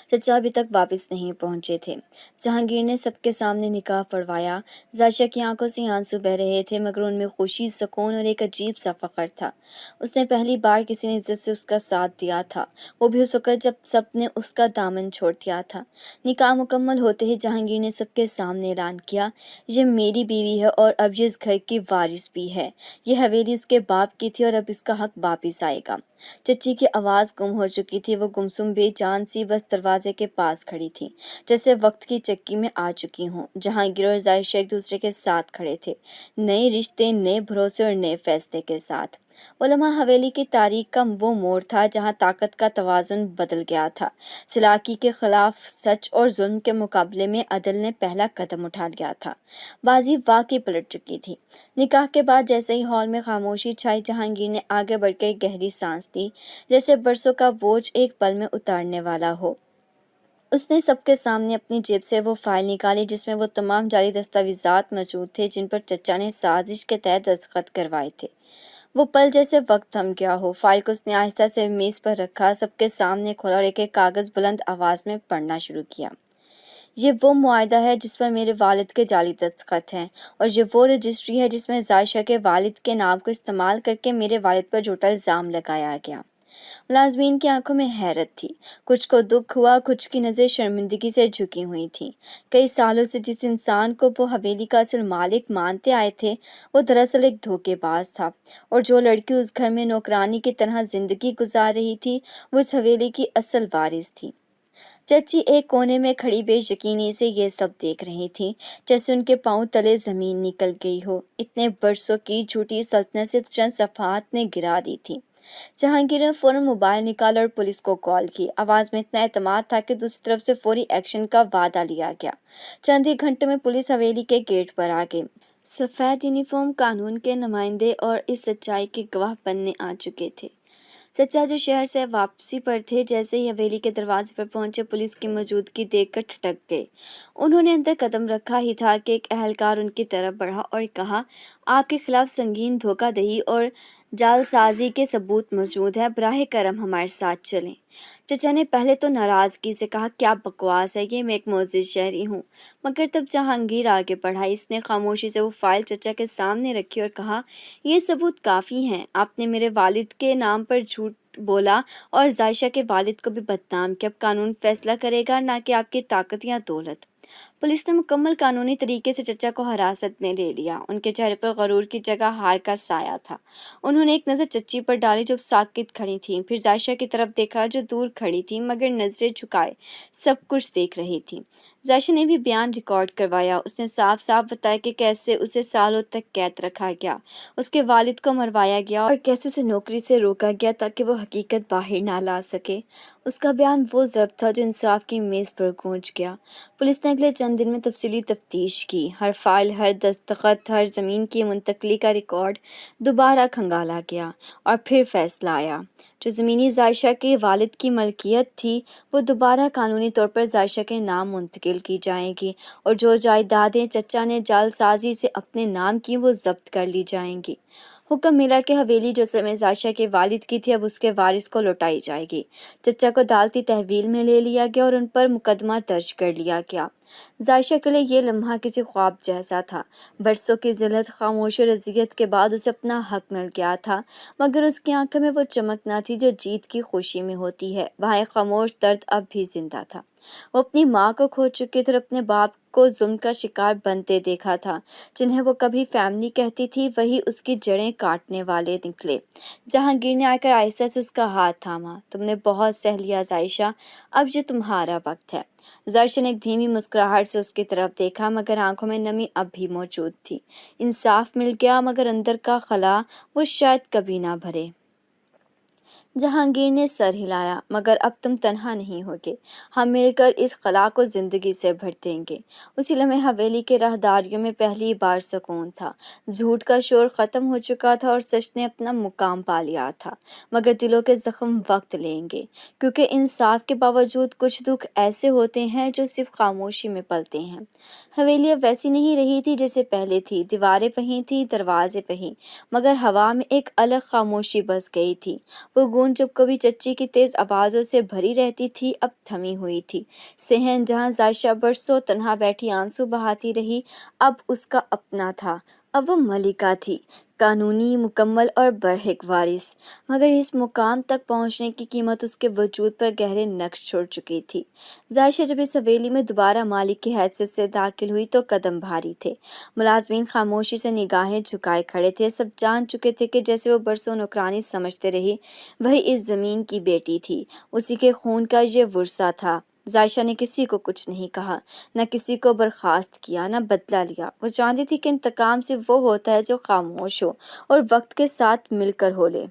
چچا ابھی تک واپس نہیں پہنچے تھے۔ جہانگیر نے سب کے سامنے نکاح پڑھوایا۔ عائشہ کی آنکھوں سے آنسو بہہ رہے تھے مگر ان میں خوشی، سکون اور ایک عجیب سا فخر تھا۔ اس نے پہلی بار کسی نے عزت سے اس کا ساتھ دیا تھا، وہ بھی اس وقت جب سب نے اس کا دامن چھوڑ دیا تھا۔ نکاح مکمل ہوتے ہی جہانگیر نے سب کے سامنے اعلان کیا، یہ میری بیوی ہے اور اب یہ اس گھر کی وارث بھی ہے۔ یہ حویلی اس کے باپ کی تھی اور اب اس کا حق واپس آئے گا۔ چچی کی آواز گم ہو چکی تھی، وہ گمسم بے جان سی بس دروازے کے پاس کھڑی تھی، جیسے وقت کی چکی میں آ چکی ہوں۔ جہانگیر اور عائشہ ایک دوسرے کے ساتھ کھڑے تھے، نئے رشتے، نئے بھروسے اور نئے فیصلے کے ساتھ۔ وہ لمحہ حویلی کی تاریخ کا وہ موڑ تھا جہاں طاقت کا توازن بدل گیا تھا۔ چلاکی کے خلاف سچ اور ظلم کے مقابلے میں عدل نے پہلا قدم اٹھا لیا تھا۔ بازی واقعی پلٹ چکی تھی۔ نکاح کے بعد جیسے ہی ہال میں خاموشی چھائی، جہانگیر نے آگے بڑھ کے گہری سانس لی، جیسے برسوں کا بوجھ ایک پل میں اتارنے والا ہو۔ اس نے سب کے سامنے اپنی جیب سے وہ فائل نکالی جس میں وہ تمام جعلی دستاویزات موجود تھے جن پر چچا نے سازش کے تحت دستخط کروائے تھے۔ وہ پل جیسے وقت تھم گیا ہو۔ فائل کو اس نے آہستہ سے میز پر رکھا، سب کے سامنے کھولا اور ایک ایک کاغذ بلند آواز میں پڑھنا شروع کیا۔ یہ وہ معاہدہ ہے جس پر میرے والد کے جعلی دستخط ہیں، اور یہ وہ رجسٹری ہے جس میں عائشہ کے والد کے نام کو استعمال کر کے میرے والد پر جھوٹا الزام لگایا گیا۔ ملازمین کی آنکھوں میں حیرت تھی، کچھ کو دکھ ہوا، کچھ کی نظریں شرمندگی سے جھکی ہوئی تھیں۔ کئی سالوں سے جس انسان کو وہ حویلی کا اصل مالک مانتے آئے تھے، وہ دراصل ایک دھوکے باز تھا، اور جو لڑکی اس گھر میں نوکرانی کی طرح زندگی گزار رہی تھی، وہ اس حویلی کی اصل وارث تھی۔ چچی ایک کونے میں کھڑی بے یقینی سے یہ سب دیکھ رہی تھی، جیسے ان کے پاؤں تلے زمین نکل گئی ہو۔ اتنے برسوں کی جھوٹی سلطنت صرف چند صفحات نے گرا دی تھی۔ جہانگیر نے فوراً موبائل نکالا اور پولیس کو کال کی۔ آواز میں اتنا اعتماد تھا کہ دوسری طرف سے فوری ایکشن کا وعدہ لیا گیا۔ چند ہی گھنٹوں میں پولیس حویلی کے گیٹ پر آ گئی۔ سفید یونیفارم قانون کے نمائندے اور اس سچائی کے گواہ بننے آ چکے تھے۔ چچا جو شہر سے واپسی پر تھے، جیسے ہی حویلی کے دروازے پر پہنچے، پولیس کی موجودگی دیکھ کر ٹھٹک گئے۔ انہوں نے اندر قدم رکھا ہی تھا کہ ایک اہلکار ان کی طرف بڑھا اور کہا، آپ کے خلاف سنگین دھوکہ دہی اور جعل سازی کے ثبوت موجود ہے، براہ کرم ہمارے ساتھ چلیں۔ چچا نے پہلے تو ناراضگی سے کہا، کیا بکواس ہے یہ، میں ایک معزز شہری ہوں۔ مگر تب جہانگیر آگے بڑھا، اس نے خاموشی سے وہ فائل چچا کے سامنے رکھی اور کہا، یہ ثبوت کافی ہیں، آپ نے میرے والد کے نام پر جھوٹ بولا اور عائشہ کے والد کو بھی بدنام کیا۔ اب قانون فیصلہ کرے گا، نہ کہ آپ کی طاقت یا دولت۔ پولیس نے مکمل قانونی طریقے سے چچا کو حراست میں لے لیا۔ ان کے چہرے پر غرور کی جگہ ہار کا سایہ تھا۔ انہوں نے ایک نظر چچی پر ڈالی جو ساکت کھڑی تھی، پھر عائشہ کی طرف دیکھا جو دور کھڑی تھی مگر نظریں جھکائے سب کچھ دیکھ رہی تھی۔ عائشہ نے بھی بیان ریکارڈ کروایا۔ اس نے صاف صاف بتایا کہ کیسے اسے سالوں تک قید رکھا گیا، اس کے والد کو مروایا گیا اور کیسے اسے نوکری سے روکا گیا تاکہ وہ حقیقت باہر نہ لا سکے۔ اس کا بیان وہ ضرب تھا جو انصاف کی میز پر گونج گیا۔ پولیس نے اگلے چند دن میں تفصیلی تفتیش کی۔ ہر فائل، ہر دستخط، ہر زمین کی منتقلی کا ریکارڈ دوبارہ کھنگالا گیا، اور پھر فیصلہ آیا۔ جو زمینیں عائشہ کے والد کی ملکیت تھی، وہ دوبارہ قانونی طور پر عائشہ کے نام منتقل کی جائیں گی، اور جو جائیدادیں چچا نے جعل سازی سے اپنے نام کی، وہ ضبط کر لی جائیں گی۔ حکم ملا کہ حویلی جو سمے عائشہ کے والد کی تھی، اب اس کے وارث کو لوٹائی جائے گی۔ چچا کو عدالتی تحویل میں لے لیا گیا اور ان پر مقدمہ درج کر لیا گیا۔ عائشہ کے لیے یہ لمحہ کسی خواب جیسا تھا۔ برسوں کی ذلت، خاموشی اور اذیت کے بعد اسے اپنا حق مل گیا تھا، مگر اس کی آنکھوں میں وہ چمک نہ تھی جو جیت کی خوشی میں ہوتی ہے۔ وہاں ایک خاموش درد اب بھی زندہ تھا۔ وہ اپنی ماں کو کھو چکی تھی اور اپنے باپ کو ظلم کا شکار بنتے دیکھا تھا۔ جنہیں وہ کبھی فیملی کہتی تھی، وہی اس کی جڑیں کاٹنے والے نکلے۔ جہانگیر نے آ کر آہستہ سے اس کا ہاتھ تھاما۔ تم نے بہت سہ لیا عائشہ، اب یہ تمہارا وقت ہے۔ عائشہ نے ایک دھیمی مسکراہٹ سے اس کی طرف دیکھا، مگر آنکھوں میں نمی اب بھی موجود تھی۔ انصاف مل گیا، مگر اندر کا خلا وہ شاید کبھی نہ بھرے۔ جہانگیر نے سر ہلایا، مگر اب تم تنہا نہیں ہوگے، ہم مل کر اس قلعہ کو زندگی سے بھر دیں گے۔ اسی لمحے حویلی کے راہداریوں میں پہلی بار سکون تھا۔ جھوٹ کا شور ختم ہو چکا تھا اور سچ نے اپنا مقام پا لیا تھا، مگر دلوں کے زخم وقت لیں گے، کیونکہ انصاف کے باوجود کچھ دکھ ایسے ہوتے ہیں جو صرف خاموشی میں پلتے ہیں۔ حویلی اب ویسی نہیں رہی تھی جیسے پہلے تھی، دیواریں وہیں تھی، دروازے وہیں، مگر ہوا میں ایک الگ خاموشی بس گئی تھی۔ وہ گونج جب کبھی چچی کی تیز آوازوں سے بھری رہتی تھی، اب تھمی ہوئی تھی۔ صحن جہاں عائشہ برسوں تنہا بیٹھی آنسو بہاتی رہی، اب اس کا اپنا تھا۔ اب وہ ملکہ تھی، قانونی، مکمل اور برحق وارث، مگر اس مقام تک پہنچنے کی قیمت اس کے وجود پر گہرے نقش چھوڑ چکی تھی۔ عائشہ جب اس حویلی میں دوبارہ مالک کی حیثیت سے داخل ہوئی تو قدم بھاری تھے۔ ملازمین خاموشی سے نگاہیں جھکائے کھڑے تھے، سب جان چکے تھے کہ جیسے وہ برسوں نوکرانی سمجھتے رہے، وہی اس زمین کی بیٹی تھی، اسی کے خون کا یہ ورثہ تھا۔ عائشہ نے کسی کو کچھ نہیں کہا، نہ کسی کو برخاست کیا، نہ بدلہ لیا۔ وہ جانتی تھی کہ انتقام صرف وہ ہوتا ہے جو خاموش ہو اور وقت کے ساتھ مل کر ہو لے۔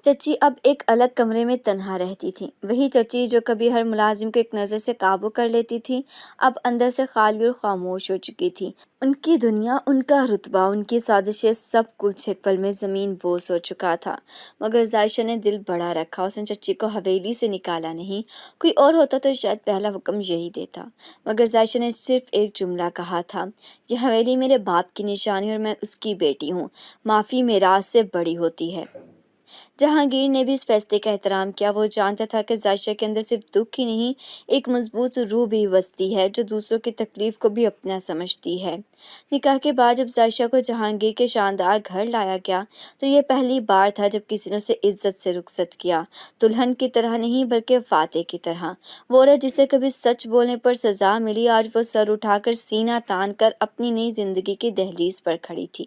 چچی اب ایک الگ کمرے میں تنہا رہتی تھی، وہی چچی جو کبھی ہر ملازم کو ایک نظر سے قابو کر لیتی تھی، اب اندر سے خالی اور خاموش ہو چکی تھی۔ ان کی دنیا، ان کا رتبہ، ان کی سازشیں، سب کچھ ایک پل میں زمین بوس ہو چکا تھا۔ مگر عائشہ نے دل بڑا رکھا، اس نے چچی کو حویلی سے نکالا نہیں، کوئی اور ہوتا تو شاید پہلا حکم یہی دیتا، مگر عائشہ نے صرف ایک جملہ کہا تھا، یہ حویلی میرے باپ کی نشانی اور میں اس کی بیٹی ہوں، معافی میراث سے بڑی ہوتی ہے۔ جہانگیر نے بھی اس فیصلے کا احترام کیا۔ وہ جانتا تھا کہ عائشہ کے اندر صرف دکھ ہی نہیں، ایک مضبوط روح بھی بستی ہے جو دوسروں کی تکلیف کو بھی اپنا سمجھتی ہے۔ نکاح کے بعد جب عائشہ کو جہانگیر کے شاندار گھر لایا گیا تو یہ پہلی بار تھا جب کسی نے اسے عزت سے رخصت کیا، دلہن کی طرح نہیں بلکہ فاتح کی طرح۔ وہ عورت جسے کبھی سچ بولنے پر سزا ملی، آج وہ سر اٹھا کر سینہ تان کر اپنی نئی زندگی کی دہلیز پر کھڑی تھی۔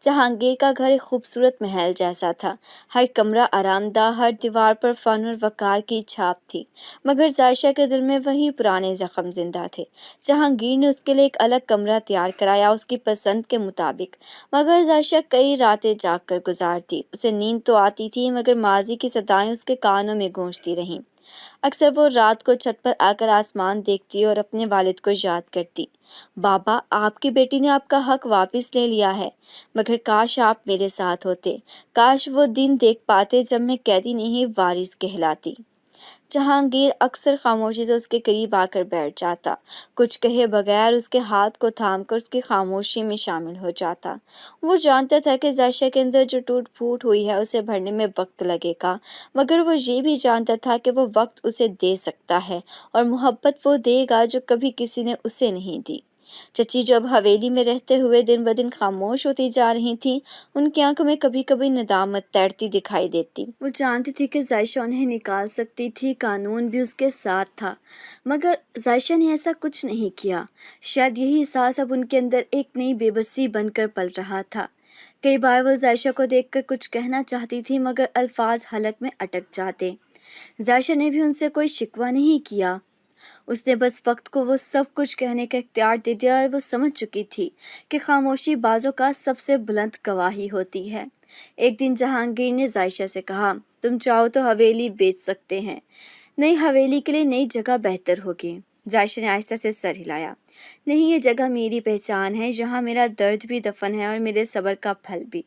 جہانگیر کا گھر ایک خوبصورت محل جیسا تھا، ہر کمرہ آرام دہ، ہر دیوار پر فن اور وقار کی چھاپ تھی، مگر عائشہ کے دل میں وہی پرانے زخم زندہ تھے۔ جہانگیر نے اس کے لیے ایک الگ کمرہ تیار کرایا، اس کی پسند کے مطابق، مگر عائشہ کئی راتیں جاگ کر گزارتی۔ اسے نیند تو آتی تھی، مگر ماضی کی صدائیں اس کے کانوں میں گونجتی رہیں۔ اکثر وہ رات کو چھت پر آ کر آسمان دیکھتی اور اپنے والد کو یاد کرتی، بابا، آپ کی بیٹی نے آپ کا حق واپس لے لیا ہے، مگر کاش آپ میرے ساتھ ہوتے، کاش وہ دن دیکھ پاتے جب میں قیدی نہیں وارث کہلاتی۔ جہانگیر اکثر خاموشی سے اس کے قریب آ کر بیٹھ جاتا، کچھ کہے بغیر اس کے ہاتھ کو تھام کر اس کی خاموشی میں شامل ہو جاتا۔ وہ جانتا تھا کہ عائشہ کے اندر جو ٹوٹ پھوٹ ہوئی ہے اسے بھرنے میں وقت لگے گا، مگر وہ یہ بھی جانتا تھا کہ وہ وقت اسے دے سکتا ہے، اور محبت وہ دے گا جو کبھی کسی نے اسے نہیں دی۔ چچی جو اب حویلی میں رہتے ہوئے دن بدن خاموش ہوتی جا رہی تھیں، ان کی آنکھوں میں کبھی کبھی ندامت تیرتی دکھائی دیتی۔ وہ جانتی تھی کہ عائشہ انہیں نکال سکتی تھی، قانون بھی اس کے ساتھ تھا، مگر عائشہ نے ایسا کچھ نہیں کیا۔ شاید یہی احساس اب ان کے اندر ایک نئی بے بسی بن کر پل رہا تھا۔ کئی بار وہ عائشہ کو دیکھ کر کچھ کہنا چاہتی تھی، مگر الفاظ حلق میں اٹک جاتے۔ عائشہ نے بھی ان سے کوئی شکوہ نہیں کیا، اس نے بس وقت کو وہ سب کچھ کہنے کا اختیار دے دیا، اور وہ سمجھ چکی تھی کہ خاموشی بعض اوقات سب سے بلند گواہی ہوتی ہے۔ ایک دن جہانگیر نے عائشہ سے کہا، تم چاہو تو حویلی بیچ سکتے ہیں، نئی حویلی کے لیے نئی جگہ بہتر ہوگی۔ عائشہ نے آہستہ سے سر ہلایا، نہیں، یہ جگہ میری پہچان ہے، یہاں میرا درد بھی دفن ہے اور میرے صبر کا پھل بھی۔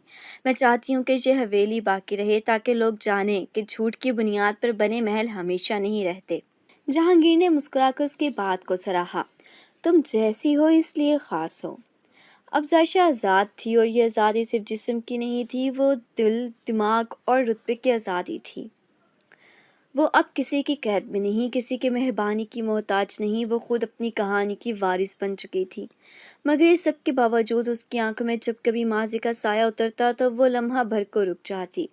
میں چاہتی ہوں کہ یہ حویلی باقی رہے تاکہ لوگ جانیں کہ جھوٹ کی بنیاد پر بنے محل ہمیشہ نہیں رہتے۔ جہانگیر نے مسکرا کر اس کی بات کو سراہا، تم جیسی ہو اس لیے خاص ہو۔ اب عائشہ آزاد تھی، اور یہ آزادی صرف جسم کی نہیں تھی، وہ دل، دماغ اور رتبے کی آزادی تھی۔ وہ اب کسی کی قید میں نہیں، کسی کی مہربانی کی محتاج نہیں، وہ خود اپنی کہانی کی وارث بن چکی تھی۔ مگر اس سب کے باوجود اس کی آنکھوں میں جب کبھی ماضی کا سایہ اترتا تو وہ لمحہ بھر کو رک جاتی۔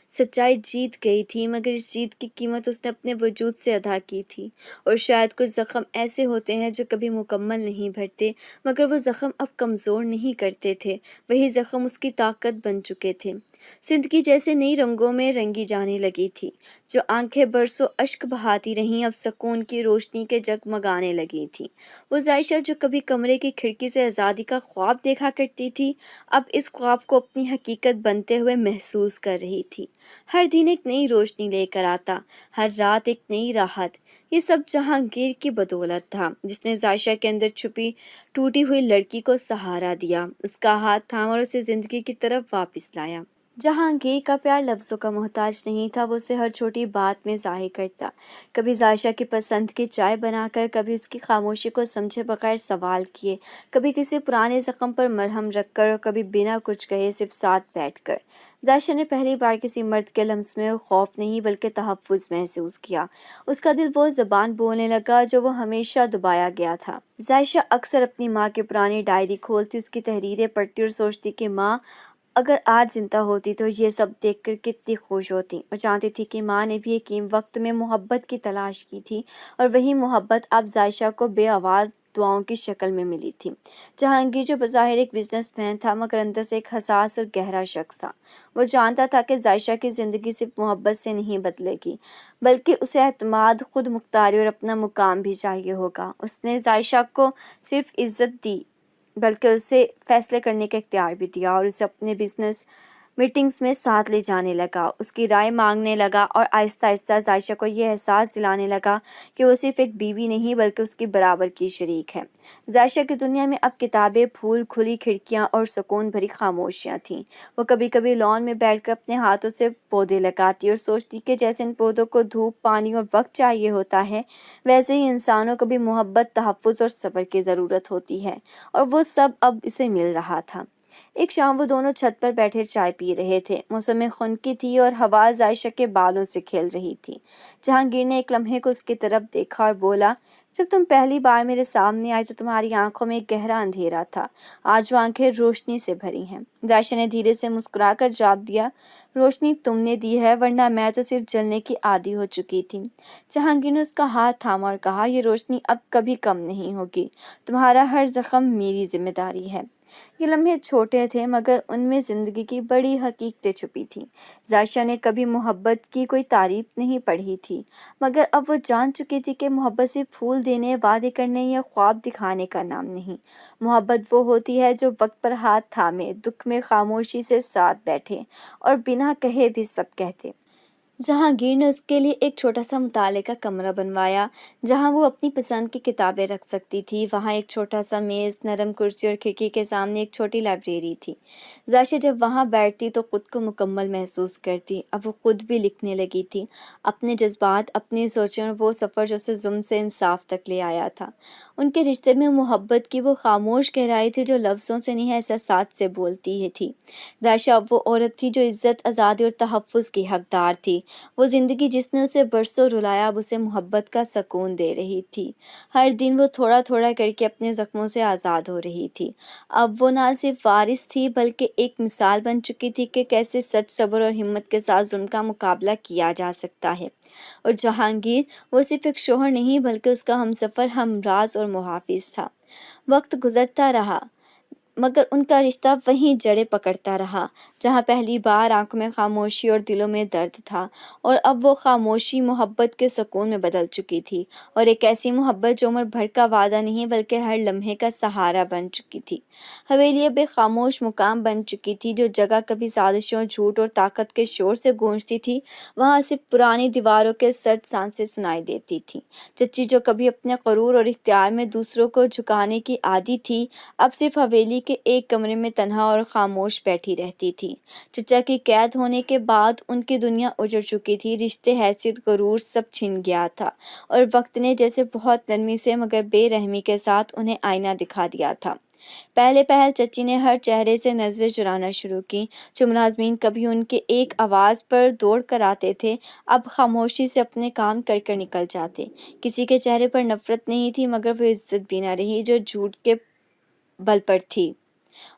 سچائی جیت گئی تھی، مگر اس جیت کی قیمت اس نے اپنے وجود سے ادا کی تھی، اور شاید کچھ زخم ایسے ہوتے ہیں جو کبھی مکمل نہیں بھرتے، مگر وہ زخم اب کمزور نہیں کرتے تھے، وہی زخم اس کی طاقت بن چکے تھے۔ زندگی جیسے نئی رنگوں میں رنگی جانے لگی تھی۔ جو آنکھیں برسوں اشک بہاتی رہیں اب سکون کی روشنی کے جگمگانے لگی تھیں۔ وہ عائشہ جو کبھی کمرے کی کھڑکی سے آزادی کا خواب دیکھا کرتی تھی، اب اس خواب کو اپنی حقیقت بنتے ہوئے محسوس کر رہی تھی۔ ہر دن ایک نئی روشنی لے کر آتا، ہر رات ایک نئی راحت۔ یہ سب جہانگیر کی بدولت تھا، جس نے عائشہ کے اندر چھپی ٹوٹی ہوئی لڑکی کو سہارا دیا، اس کا ہاتھ تھاما اور اسے زندگی کی طرف واپس لایا۔ جہانگیر کا پیار لفظوں کا محتاج نہیں تھا، وہ اسے ہر چھوٹی بات میں ظاہر کرتا۔ کبھی عائشہ کی پسند کی چائے بنا کر، کبھی اس کی خاموشی کو سمجھے بغیر سوال کیے، کبھی کسی پرانے زخم پر مرہم رکھ کر، اور کبھی بنا کچھ کہے صرف ساتھ بیٹھ کر۔ عائشہ نے پہلی بار کسی مرد کے لمس میں خوف نہیں بلکہ تحفظ محسوس کیا۔ اس کا دل وہ زبان بولنے لگا جو وہ ہمیشہ دبایا گیا تھا۔ عائشہ اکثر اپنی ماں کی پرانی ڈائری کھولتی، اس کی تحریریں پڑھتی اور سوچتی کہ ماں اگر آج زندہ ہوتی تو یہ سب دیکھ کر کتنی خوش ہوتی۔ وہ جانتی تھی کہ ماں نے بھی ایک وقت میں محبت کی تلاش کی تھی، اور وہی محبت اب عائشہ کو بے آواز دعاؤں کی شکل میں ملی تھی۔ جہانگیر جو بظاہر ایک بزنس مین تھا مگر اندر سے ایک حساس اور گہرا شخص تھا۔ وہ جانتا تھا کہ عائشہ کی زندگی صرف محبت سے نہیں بدلے گی، بلکہ اسے اعتماد، خود مختاری اور اپنا مقام بھی چاہیے ہوگا۔ اس نے عائشہ کو صرف عزت دی بلکہ اسے فیصلے کرنے کا اختیار بھی دیا، اور اسے اپنے بزنس میٹنگز میں ساتھ لے جانے لگا، اس کی رائے مانگنے لگا، اور آہستہ آہستہ عائشہ کو یہ احساس دلانے لگا کہ وہ صرف ایک بیوی نہیں بلکہ اس کی برابر کی شریک ہے۔ عائشہ کی دنیا میں اب کتابیں، پھول، کھلی کھڑکیاں اور سکون بھری خاموشیاں تھیں۔ وہ کبھی کبھی لان میں بیٹھ کر اپنے ہاتھوں سے پودے لگاتی اور سوچتی کہ جیسے ان پودوں کو دھوپ، پانی اور وقت چاہیے ہوتا ہے، ویسے ہی انسانوں کو بھی محبت، تحفظ اور صبر کی ضرورت ہوتی ہے، اور وہ سب اب اسے مل رہا تھا۔ ایک شام وہ دونوں چھت پر بیٹھے چائے پی رہے تھے۔ موسم خنکی تھی اور ہوا عائشہ کے بالوں سے کھیل رہی تھی۔ جہانگیر نے ایک لمحے کو اس کی طرف دیکھا اور بولا، جب تم پہلی بار میرے سامنے آئی تو تمہاری آنکھوں میں ایک گہرا اندھیرا تھا، آج وہ آنکھیں روشنی سے بھری ہیں۔ عائشہ نے دھیرے سے مسکرا کر جواب دیا، روشنی تم نے دی ہے، ورنہ میں تو صرف جلنے کی عادی ہو چکی تھی۔ جہانگیر نے اس کا ہاتھ تھاما اور کہا، یہ روشنی اب کبھی کم نہیں ہوگی، تمہارا ہر زخم میری ذمہ داری ہے۔ یہ لمحے چھوٹے تھے مگر ان میں زندگی کی بڑی حقیقتیں چھپی تھیں۔ عائشہ نے کبھی محبت کی کوئی تعریف نہیں پڑھی تھی، مگر اب وہ جان چکی تھی کہ محبت صرف پھول دینے، وعدے کرنے یا خواب دکھانے کا نام نہیں۔ محبت وہ ہوتی ہے جو وقت پر ہاتھ تھامے، دکھ میں خاموشی سے ساتھ بیٹھے، اور بنا کہے بھی سب کہتے۔ جہانگیر نے اس کے لیے ایک چھوٹا سا مطالعے کا کمرہ بنوایا جہاں وہ اپنی پسند کی کتابیں رکھ سکتی تھی۔ وہاں ایک چھوٹا سا میز، نرم کرسی اور کھڑکی کے سامنے ایک چھوٹی لائبریری تھی۔ عائشہ جب وہاں بیٹھتی تو خود کو مکمل محسوس کرتی۔ اب وہ خود بھی لکھنے لگی تھی، اپنے جذبات، اپنی سوچیں، اور وہ سفر جو اسے ظلم سے انصاف تک لے آیا تھا۔ ان کے رشتے میں محبت کی وہ خاموش گہرائی تھی جو لفظوں سے نہیں احساسات سے بولتی ہی تھی۔ عائشہ اب وہ عورت تھی جو عزت، آزادی اور تحفظ کی حقدار تھی۔ وہ زندگی جس نے اسے برسوں رلایا اب اسے محبت کا سکون دے رہی تھی۔ ہر دن وہ تھوڑا تھوڑا کر کے اپنے زخموں سے آزاد ہو رہی تھی۔ اب وہ نہ صرف وارث تھی بلکہ ایک مثال بن چکی تھی کہ کیسے سچ، صبر اور ہمت کے ساتھ ظلم کا مقابلہ کیا جا سکتا ہے۔ اور جہانگیر وہ صرف ایک شوہر نہیں بلکہ اس کا ہمسفر، ہمراز اور محافظ تھا۔ وقت گزرتا رہا مگر ان کا رشتہ وہیں جڑیں پکڑتا رہا جہاں پہلی بار آنکھوں میں خاموشی اور دلوں میں درد تھا، اور اب وہ خاموشی محبت کے سکون میں بدل چکی تھی، اور ایک ایسی محبت جو عمر بھر کا وعدہ نہیں بلکہ ہر لمحے کا سہارا بن چکی تھی۔ حویلی اب ایک خاموش مقام بن چکی تھی، جو جگہ کبھی سازشوں، جھوٹ اور طاقت کے شور سے گونجتی تھی، وہاں صرف پرانی دیواروں کے سرد سانسیں سنائی دیتی تھیں۔ چچی جو کبھی اپنے غرور اور اختیار میں دوسروں کو جھکانے کی عادی تھی، اب صرف حویلی کے ایک کمرے میں تنہا اور خاموش بیٹھی رہتی تھی۔ چچا کی قید ہونے کے بعد ان کی دنیا اجڑ چکی تھی، رشتے، حیثیت، غرور سب چھن گیا تھا، اور وقت نے جیسے بہت نرمی سے مگر بے رحمی کے ساتھ انہیں آئینہ دکھا دیا تھا۔ پہلے پہل چچی نے ہر چہرے سے نظریں چرانا شروع کی۔ جو ملازمین کبھی ان کے ایک آواز پر دوڑ کر آتے تھے، اب خاموشی سے اپنے کام کر کر نکل جاتے۔ کسی کے چہرے پر نفرت نہیں تھی مگر وہ عزت بھی نہ رہی جو جھوٹ کے بل پر تھی۔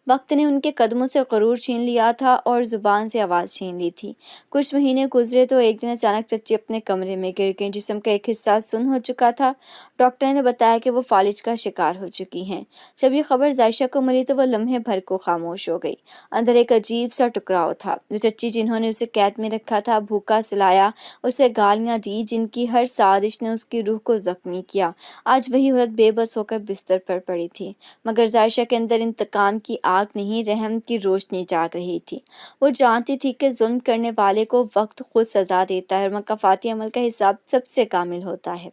وقت نے ان کے قدموں سے غرور چھین لیا تھا اور زبان سے آواز چھین لی تھی۔ کچھ مہینے گزرے تو ایک دن اچانک چچی اپنے کمرے میں گر گئیں۔ جسم کا ایک حصہ سن ہو چکا تھا۔ ڈاکٹر نے بتایا کہ وہ فالج کا شکار ہو چکی ہیں۔ جب یہ خبر ذائشہ کو ملی تو وہ لمحے بھر کو خاموش ہو گئی۔ اندر ایک عجیب سا ٹکراؤ تھا۔ جو چچی جنہوں نے اسے قید میں رکھا تھا، بھوکا سلایا، اسے گالیاں دی، جن کی ہر سازش نے اس کی روح کو زخمی کیا، آج وہی عورت بے بس ہو کر بستر پر پڑی تھی۔ مگر ذائشہ کے اندر انتقام کی آگ نہیں، رحم کی روشنی جاگ رہی تھی۔ وہ جانتی تھی کہ ظلم کرنے والے کو وقت خود سزا دیتا ہے اور مکافاتی عمل کا حساب سب سے کامل ہوتا ہے۔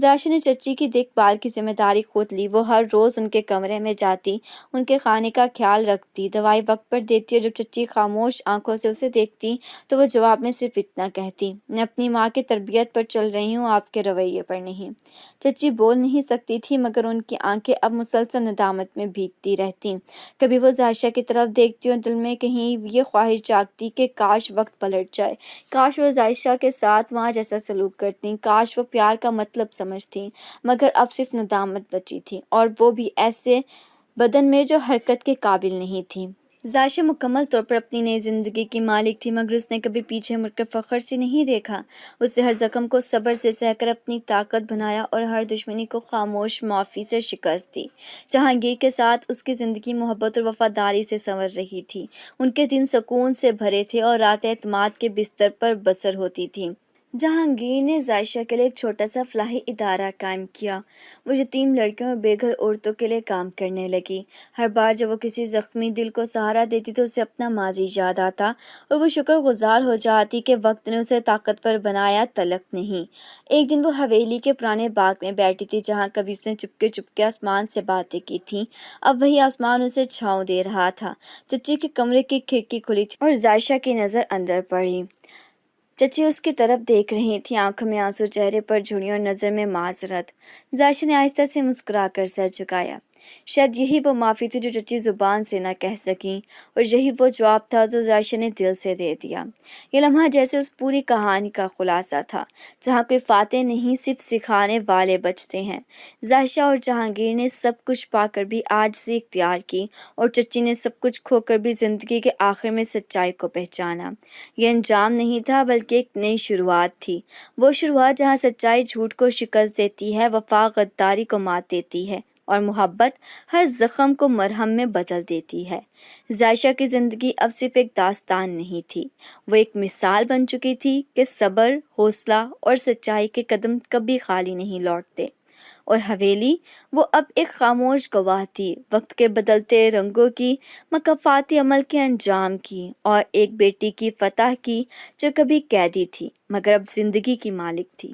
ذائشہ نے چچی کی دیکھ بھال کی ذمہ داری خود لی۔ وہ ہر روز ان کے کمرے میں جاتی، ان کے کھانے کا خیال رکھتی، دوائی وقت پر دیتی، اور جب چچی خاموش آنکھوں سے اسے دیکھتی تو وہ جواب میں صرف اتنا کہتی: میں اپنی ماں کی تربیت پر چل رہی ہوں، آپ کے رویے پر نہیں۔ چچی بول نہیں سکتی تھی، مگر ان کی آنکھیں اب مسلسل ندامت میں بھیگتی رہتیں۔ کبھی وہ ذائشہ کی طرف دیکھتی اور دل میں کہیں یہ خواہش جاگتی کہ کاش وقت پلٹ جائے، کاش وہ ذائشہ کے ساتھ وہاں جیسا سلوک کرتیں، کاش وہ پیار کا مطلب سمجھتیں۔ مگر اب صرف ندامت بچی تھی، اور وہ بھی ایسے بدن میں جو حرکت کے قابل نہیں تھی۔ ذائشہ مکمل طور پر اپنی نئی زندگی کی مالک تھی، مگر اس نے کبھی پیچھے مڑ کر فخر سے نہیں دیکھا۔ اس نے ہر زخم کو صبر سے سہ کر اپنی طاقت بنایا اور ہر دشمنی کو خاموش معافی سے شکست دی۔ جہانگیر کے ساتھ اس کی زندگی محبت اور وفاداری سے سنور رہی تھی۔ ان کے دن سکون سے بھرے تھے اور راتیں اعتماد کے بستر پر بسر ہوتی تھیں۔ جہانگیر نے ذائشہ کے لیے ایک چھوٹا سا فلاحی ادارہ قائم کیا۔ وہ یتیم لڑکیوں اور بے گھر عورتوں کے لیے کام کرنے لگی۔ ہر بار جب وہ کسی زخمی دل کو سہارا دیتی تو اسے اپنا ماضی یاد آتا اور وہ شکر گزار ہو جاتی کہ وقت نے اسے طاقتور بنایا، تلخ نہیں۔ ایک دن وہ حویلی کے پرانے باغ میں بیٹھی تھی، جہاں کبھی اس نے چپکے آسمان سے باتیں کی تھیں۔ اب وہی آسمان اسے چھاؤں دے رہا تھا۔ چچی کے کمرے کی کھڑکی کھلی تھی اور ذائشہ کی نظر اندر پڑی۔ چچی اس کی طرف دیکھ رہی تھی، آنکھوں میں آنسو، چہرے پر جھڑی اور نظر میں معذرت۔ ذائشہ نے آہستہ سے مسکرا کر سر جھکایا۔ شاید یہی وہ معافی تھی جو چچی زبان سے نہ کہہ سکیں، اور یہی وہ جواب تھا جو ذائشہ نے دل سے دے دیا۔ یہ لمحہ جیسے اس پوری کہانی کا خلاصہ تھا، جہاں کوئی فاتح نہیں، صرف سکھانے والے بچتے ہیں۔ ذائشہ اور جہانگیر نے سب کچھ پا کر بھی عاجزی اختیار کی، اور چچی نے سب کچھ کھو کر بھی زندگی کے آخر میں سچائی کو پہچانا۔ یہ انجام نہیں تھا، بلکہ ایک نئی شروعات تھی۔ وہ شروعات جہاں سچائی جھوٹ کو شکست دیتی ہے، وفا غداری کو مات دیتی ہے، اور محبت ہر زخم کو مرہم میں بدل دیتی ہے۔ ذائشہ کی زندگی اب صرف ایک داستان نہیں تھی، وہ ایک مثال بن چکی تھی کہ صبر، حوصلہ اور سچائی کے قدم کبھی خالی نہیں لوٹتے۔ اور حویلی، وہ اب ایک خاموش گواہ تھی، وقت کے بدلتے رنگوں کی، مکافاتی عمل کے انجام کی، اور ایک بیٹی کی فتح کی جو کبھی قیدی تھی مگر اب زندگی کی مالک تھی۔